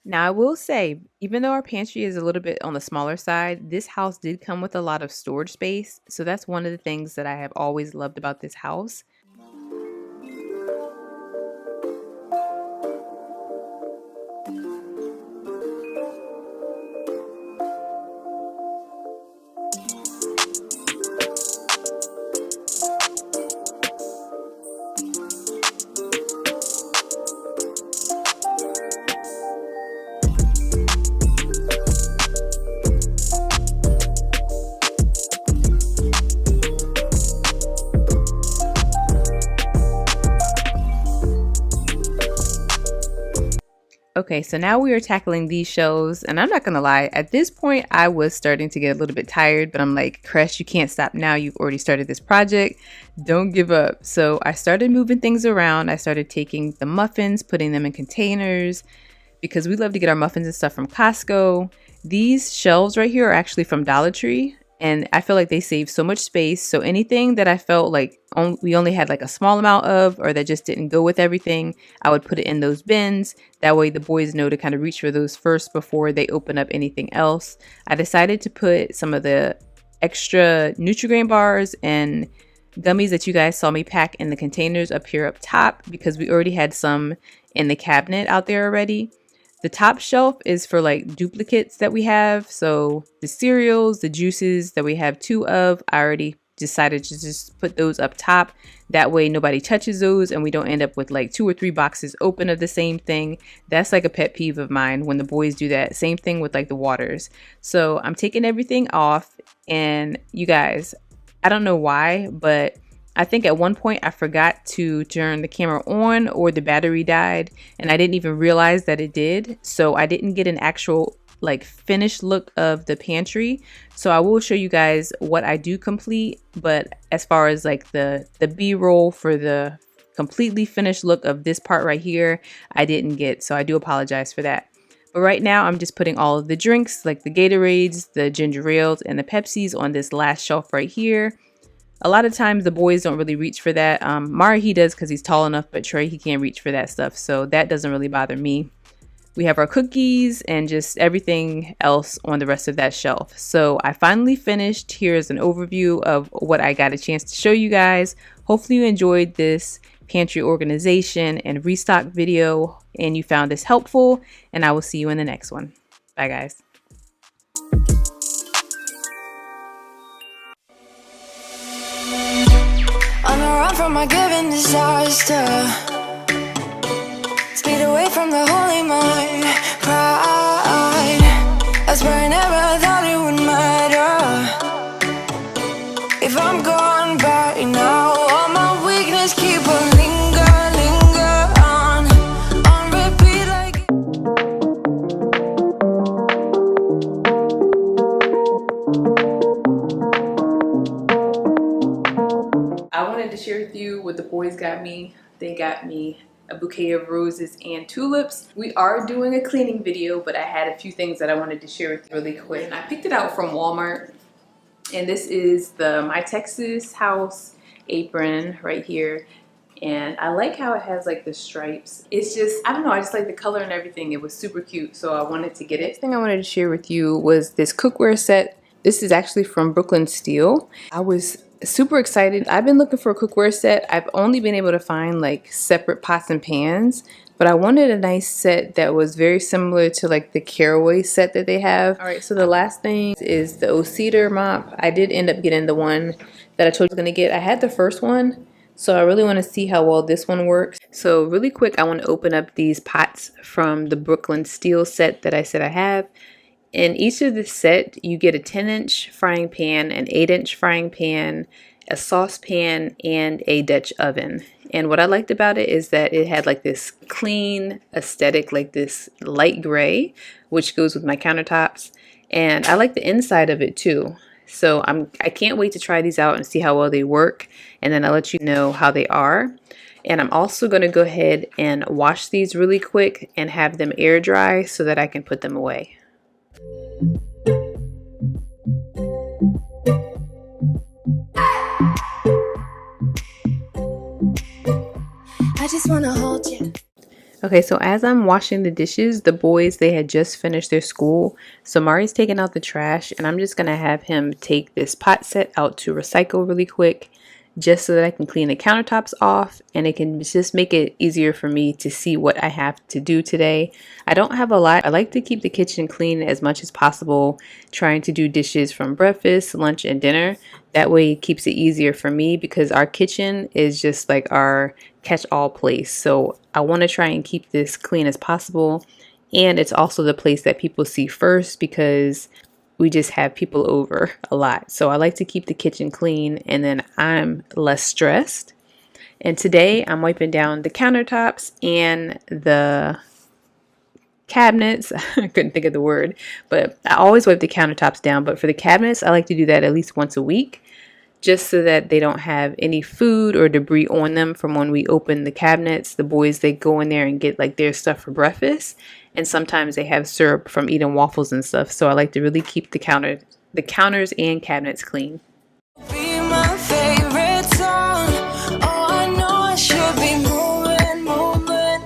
Now, I will say, even though our pantry is a little bit on the smaller side, this house did come with a lot of storage space. So that's one of the things that I have always loved about this house. Okay, so now we are tackling these shelves, and I'm not gonna lie, at this point I was starting to get a little bit tired, but I'm like, Crush, you can't stop now. You've already started this project. Don't give up. So I started moving things around. I started taking the muffins, putting them in containers because we love to get our muffins and stuff from Costco. These shelves right here are actually from Dollar Tree. And I feel like they save so much space. So anything that I felt like we only had like a small amount of, or that just didn't go with everything, I would put it in those bins. That way the boys know to kind of reach for those first before they open up anything else. I decided to put some of the extra Nutri-Grain bars and gummies that you guys saw me pack in the containers up here up top because we already had some in the cabinet out there already. The top shelf is for like duplicates that we have. So the cereals, the juices that we have 2 of, I already decided to just put those up top. That way nobody touches those and we don't end up with like 2 or 3 boxes open of the same thing. That's like a pet peeve of mine when the boys do that. Same thing with like the waters. So I'm taking everything off, and you guys, I don't know why, but I think at one point I forgot to turn the camera on, or the battery died, and I didn't even realize that it did. So I didn't get an actual like finished look of the pantry. So I will show you guys what I do complete, but as far as like the B-roll for the completely finished look of this part right here, I didn't get. So I do apologize for that. But right now I'm just putting all of the drinks, like the Gatorades, the ginger ales, and the Pepsis on this last shelf right here. A lot of times the boys don't really reach for that. Mari, he does because he's tall enough, but Trey, he can't reach for that stuff. So that doesn't really bother me. We have our cookies and just everything else on the rest of that shelf. So I finally finished. Here's an overview of what I got a chance to show you guys. Hopefully you enjoyed this pantry organization and restock video and you found this helpful, and I will see you in the next one. Bye guys. On the run from my given disaster, speed away from the holy mind. Pride, that's where I never thought it would matter. friends got me. They got me a bouquet of roses and tulips. We are doing a cleaning video, but I had a few things that I wanted to share with you really quick. And I picked it out from Walmart. And this is the My Texas House apron right here. And I like how it has like the stripes. It's just, I don't know, I just like the color and everything. It was super cute, so I wanted to get it. Next thing I wanted to share with you was this cookware set. This is actually from Brooklyn Steel. I was super excited. I've been looking for a cookware set. I've only been able to find like separate pots and pans, but I wanted a nice set that was very similar to like the Caraway set that they have. All right, so the last thing is the Cedar mop. I did end up getting the one that I told you I was gonna get. I had the first one, so I really want to see how well this one works. So really quick, I want to open up these pots from the Brooklyn Steel set that I said I have. In each of the set, you get a 10-inch frying pan, an 8-inch frying pan, a saucepan, and a Dutch oven. And what I liked about it is that it had like this clean aesthetic, like this light gray, which goes with my countertops. And I like the inside of it too. So I can't wait to try these out and see how well they work, and then I'll let you know how they are. And I'm also going to go ahead and wash these really quick and have them air dry so that I can put them away. I just wanna hold you. Okay, so as I'm washing the dishes, the boys, they had just finished their school. So Mari's taking out the trash, and I'm just going to have him take this pot set out to recycle really quick, just so that I can clean the countertops off, and it can just make it easier for me to see what I have to do today. I don't have a lot. I like to keep the kitchen clean as much as possible, trying to do dishes from breakfast, lunch, and dinner. That way it keeps it easier for me, because our kitchen is just like our catch-all place. So I want to try and keep this clean as possible. And it's also the place that people see first, because we just have people over a lot. So I like to keep the kitchen clean, and then I'm less stressed. And today I'm wiping down the countertops and the cabinets. I couldn't think of the word, but I always wipe the countertops down. But for the cabinets, I like to do that at least once a week, just so that they don't have any food or debris on them from when we open the cabinets. The boys, they go in there and get like their stuff for breakfast, and sometimes they have syrup from eating waffles and stuff. So I like to really keep the counters and cabinets clean. Be my favorite song. Oh, I know I should be moving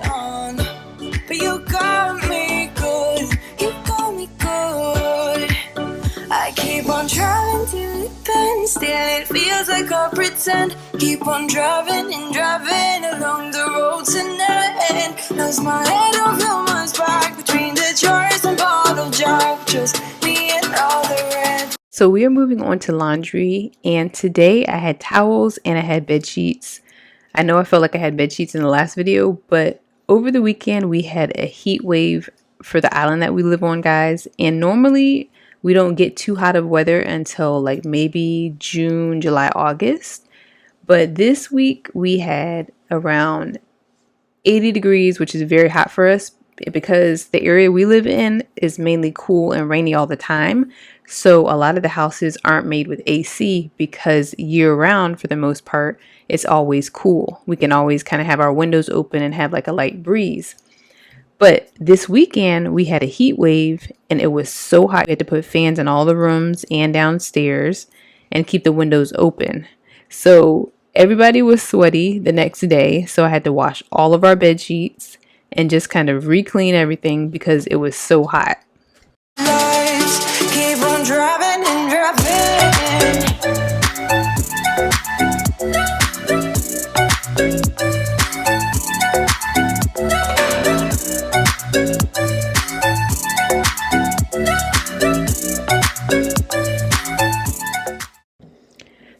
on, but you got me good. You got me good. I keep on driving till it bends, still it feels like I pretend. Keep on driving and driving along the road to no end. Lost my head over my back between the jars and bottle jack. Just me and all the rest. So we are moving on to laundry, and today I had towels and I had bed sheets. I know I felt like I had bed sheets in the last video, but over the weekend we had a heat wave for the island that we live on, guys. And normally we don't get too hot of weather until like maybe June, July, August. But this week we had around 80 degrees, which is very hot for us, because the area we live in is mainly cool and rainy all the time. So a lot of the houses aren't made with AC, because year round, for the most part, it's always cool. We can always kind of have our windows open and have like a light breeze. But this weekend we had a heat wave, and it was so hot. We had to put fans in all the rooms and downstairs and keep the windows open. So everybody was sweaty the next day. So I had to wash all of our bed sheets and just kind of re-clean everything because it was so hot. Lights keep on driving and driving.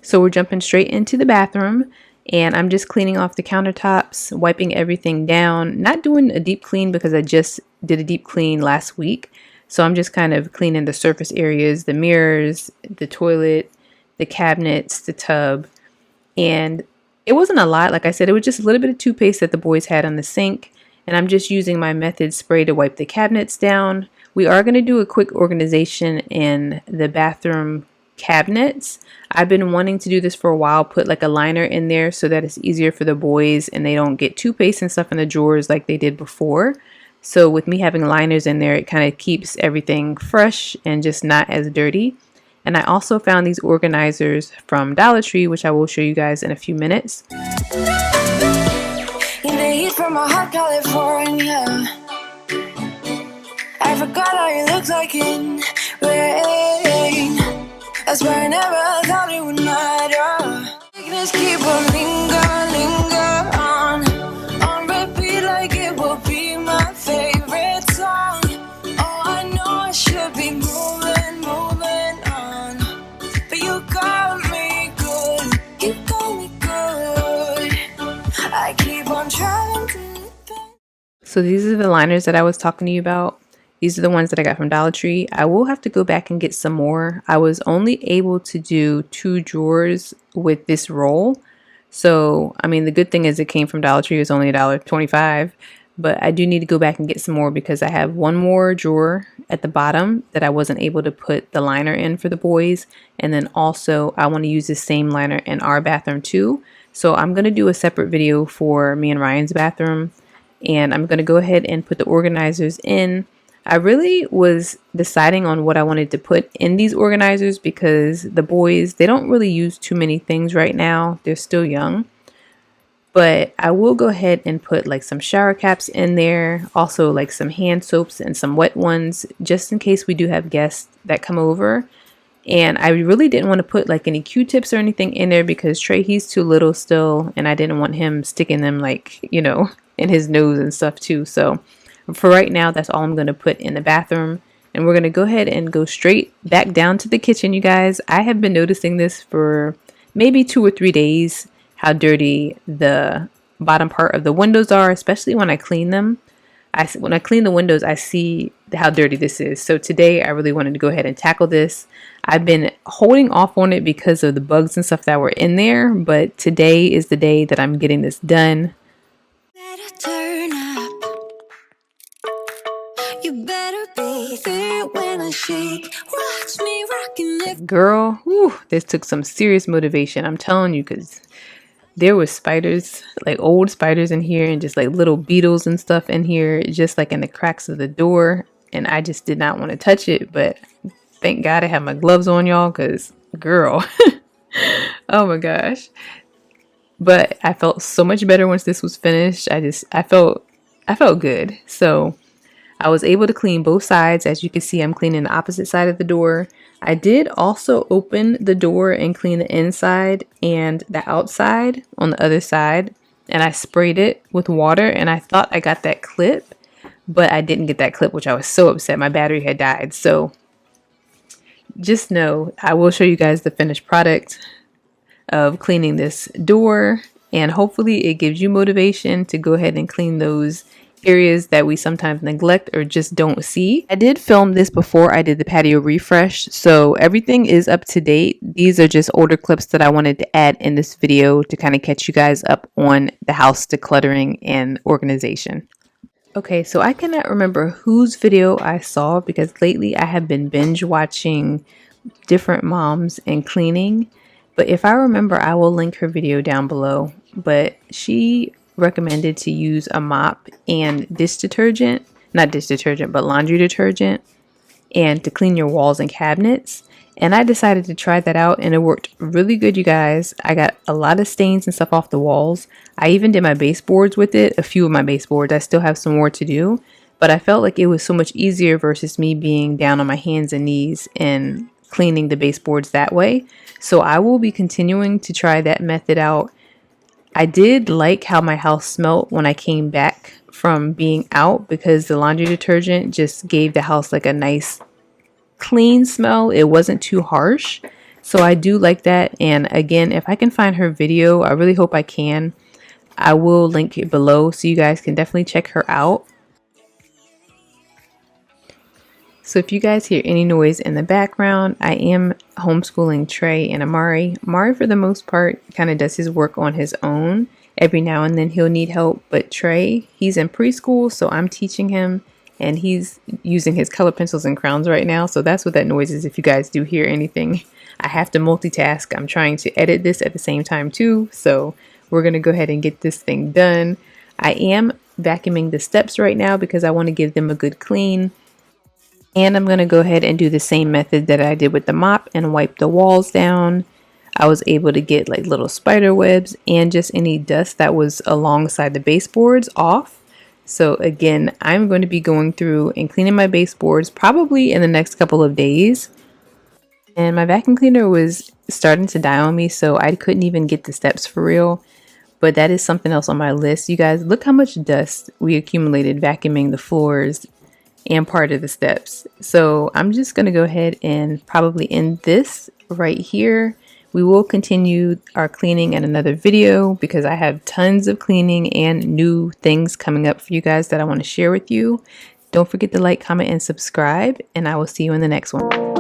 So we're jumping straight into the bathroom, and I'm just cleaning off the countertops, wiping everything down, not doing a deep clean because I just did a deep clean last week. So I'm just kind of cleaning the surface areas, the mirrors, the toilet, the cabinets, the tub. And it wasn't a lot. Like I said, it was just a little bit of toothpaste that the boys had on the sink. And I'm just using my Method spray to wipe the cabinets down. We are going to do a quick organization in the bathroom cabinets. I've been wanting to do this for a while, put like a liner in there so that it's easier for the boys and they don't get toothpaste and stuff in the drawers like they did before. So with me having liners in there, it kind of keeps everything fresh and just not as dirty. And I also found these organizers from Dollar Tree, which I will show you guys in a few minutes. In the heat from a hot California, I forgot how you look like in rain. That's why I never thought it would matter. Sickness keep on linger on repeat like it will be my favorite song. Oh, I know I should be moving on, but you got me good, you got me good. I keep on trying to. So these are the liners that I was talking to you about. These are the ones that I got from Dollar Tree. I will have to go back and get some more. I was only able to do 2 drawers with this roll. So, I mean, the good thing is it came from Dollar Tree. It was only $1.25. But I do need to go back and get some more because I have one more drawer at the bottom that I wasn't able to put the liner in for the boys. And then also I want to use the same liner in our bathroom too. So I'm going to do a separate video for me and Ryan's bathroom. And I'm going to go ahead and put the organizers in. I really was deciding on what I wanted to put in these organizers because the boys, they don't really use too many things right now. They're still young. But I will go ahead and put like some shower caps in there. Also like some hand soaps and some wet ones just in case we do have guests that come over. And I really didn't want to put like any Q-tips or anything in there because Trey, he's too little still. And I didn't want him sticking them like, you know, in his nose and stuff too. So for right now, that's all I'm going to put in the bathroom. And we're going to go ahead and go straight back down to the kitchen, you guys. I have been noticing this for maybe 2 or 3 days, how dirty the bottom part of the windows are, especially when I clean them. When I clean the windows, I see how dirty this is. So today, I really wanted to go ahead and tackle this. I've been holding off on it because of the bugs and stuff that were in there. But today is the day that I'm getting this done. Better turn up. You better be there when I shake. Watch me rocking it. Girl, whew, this took some serious motivation. I'm telling you, because there was spiders, like old spiders in here and just like little beetles and stuff in here, just like in the cracks of the door. And I just did not want to touch it. But thank God I have my gloves on, y'all, because girl, oh my gosh. But I felt so much better once this was finished. I felt good. So I was able to clean both sides. As you can see, I'm cleaning the opposite side of the door. I did also open the door and clean the inside and the outside on the other side. And I sprayed it with water and I thought I got that clip, but I didn't get that clip, which I was so upset. My battery had died. So just know I will show you guys the finished product of cleaning this door. And hopefully it gives you motivation to go ahead and clean those areas that we sometimes neglect or just don't see. I did film this before I did the patio refresh, so everything is up to date. These are just older clips that I wanted to add in this video to kind of catch you guys up on the house decluttering and organization. Okay, so I cannot remember whose video I saw because lately I have been binge watching different moms and cleaning. But if I remember, I will link her video down below. But she recommended to use a mop and dish detergent, not dish detergent, but laundry detergent, and to clean your walls and cabinets. And I decided to try that out and it worked really good, you guys. I got a lot of stains and stuff off the walls. I even did my baseboards with it, a few of my baseboards. I still have some more to do, but I felt like it was so much easier versus me being down on my hands and knees and cleaning the baseboards that way. So I will be continuing to try that method out. I did like how my house smelled when I came back from being out because the laundry detergent just gave the house like a nice clean smell. It wasn't too harsh. So I do like that. And again, if I can find her video, I really hope I can. I will link it below so you guys can definitely check her out. So if you guys hear any noise in the background, I am homeschooling Trey and Amari. Amari, for the most part, kind of does his work on his own. Every now and then he'll need help. But Trey, he's in preschool, so I'm teaching him. And he's using his color pencils and crowns right now. So that's what that noise is if you guys do hear anything. I have to multitask. I'm trying to edit this at the same time too. So we're going to go ahead and get this thing done. I am vacuuming the steps right now because I want to give them a good clean. And I'm going to go ahead and do the same method that I did with the mop and wipe the walls down. I was able to get like little spider webs and just any dust that was alongside the baseboards off. So again, I'm going to be going through and cleaning my baseboards probably in the next couple of days. And my vacuum cleaner was starting to die on me, so I couldn't even get the steps for real. But that is something else on my list. You guys, look how much dust we accumulated vacuuming the floors and part of the steps. So I'm just going to go ahead and probably end this right here. We will continue our cleaning in another video because I have tons of cleaning and new things coming up for you guys that I want to share with you. Don't forget to like, comment, and subscribe, and I will see you in the next one.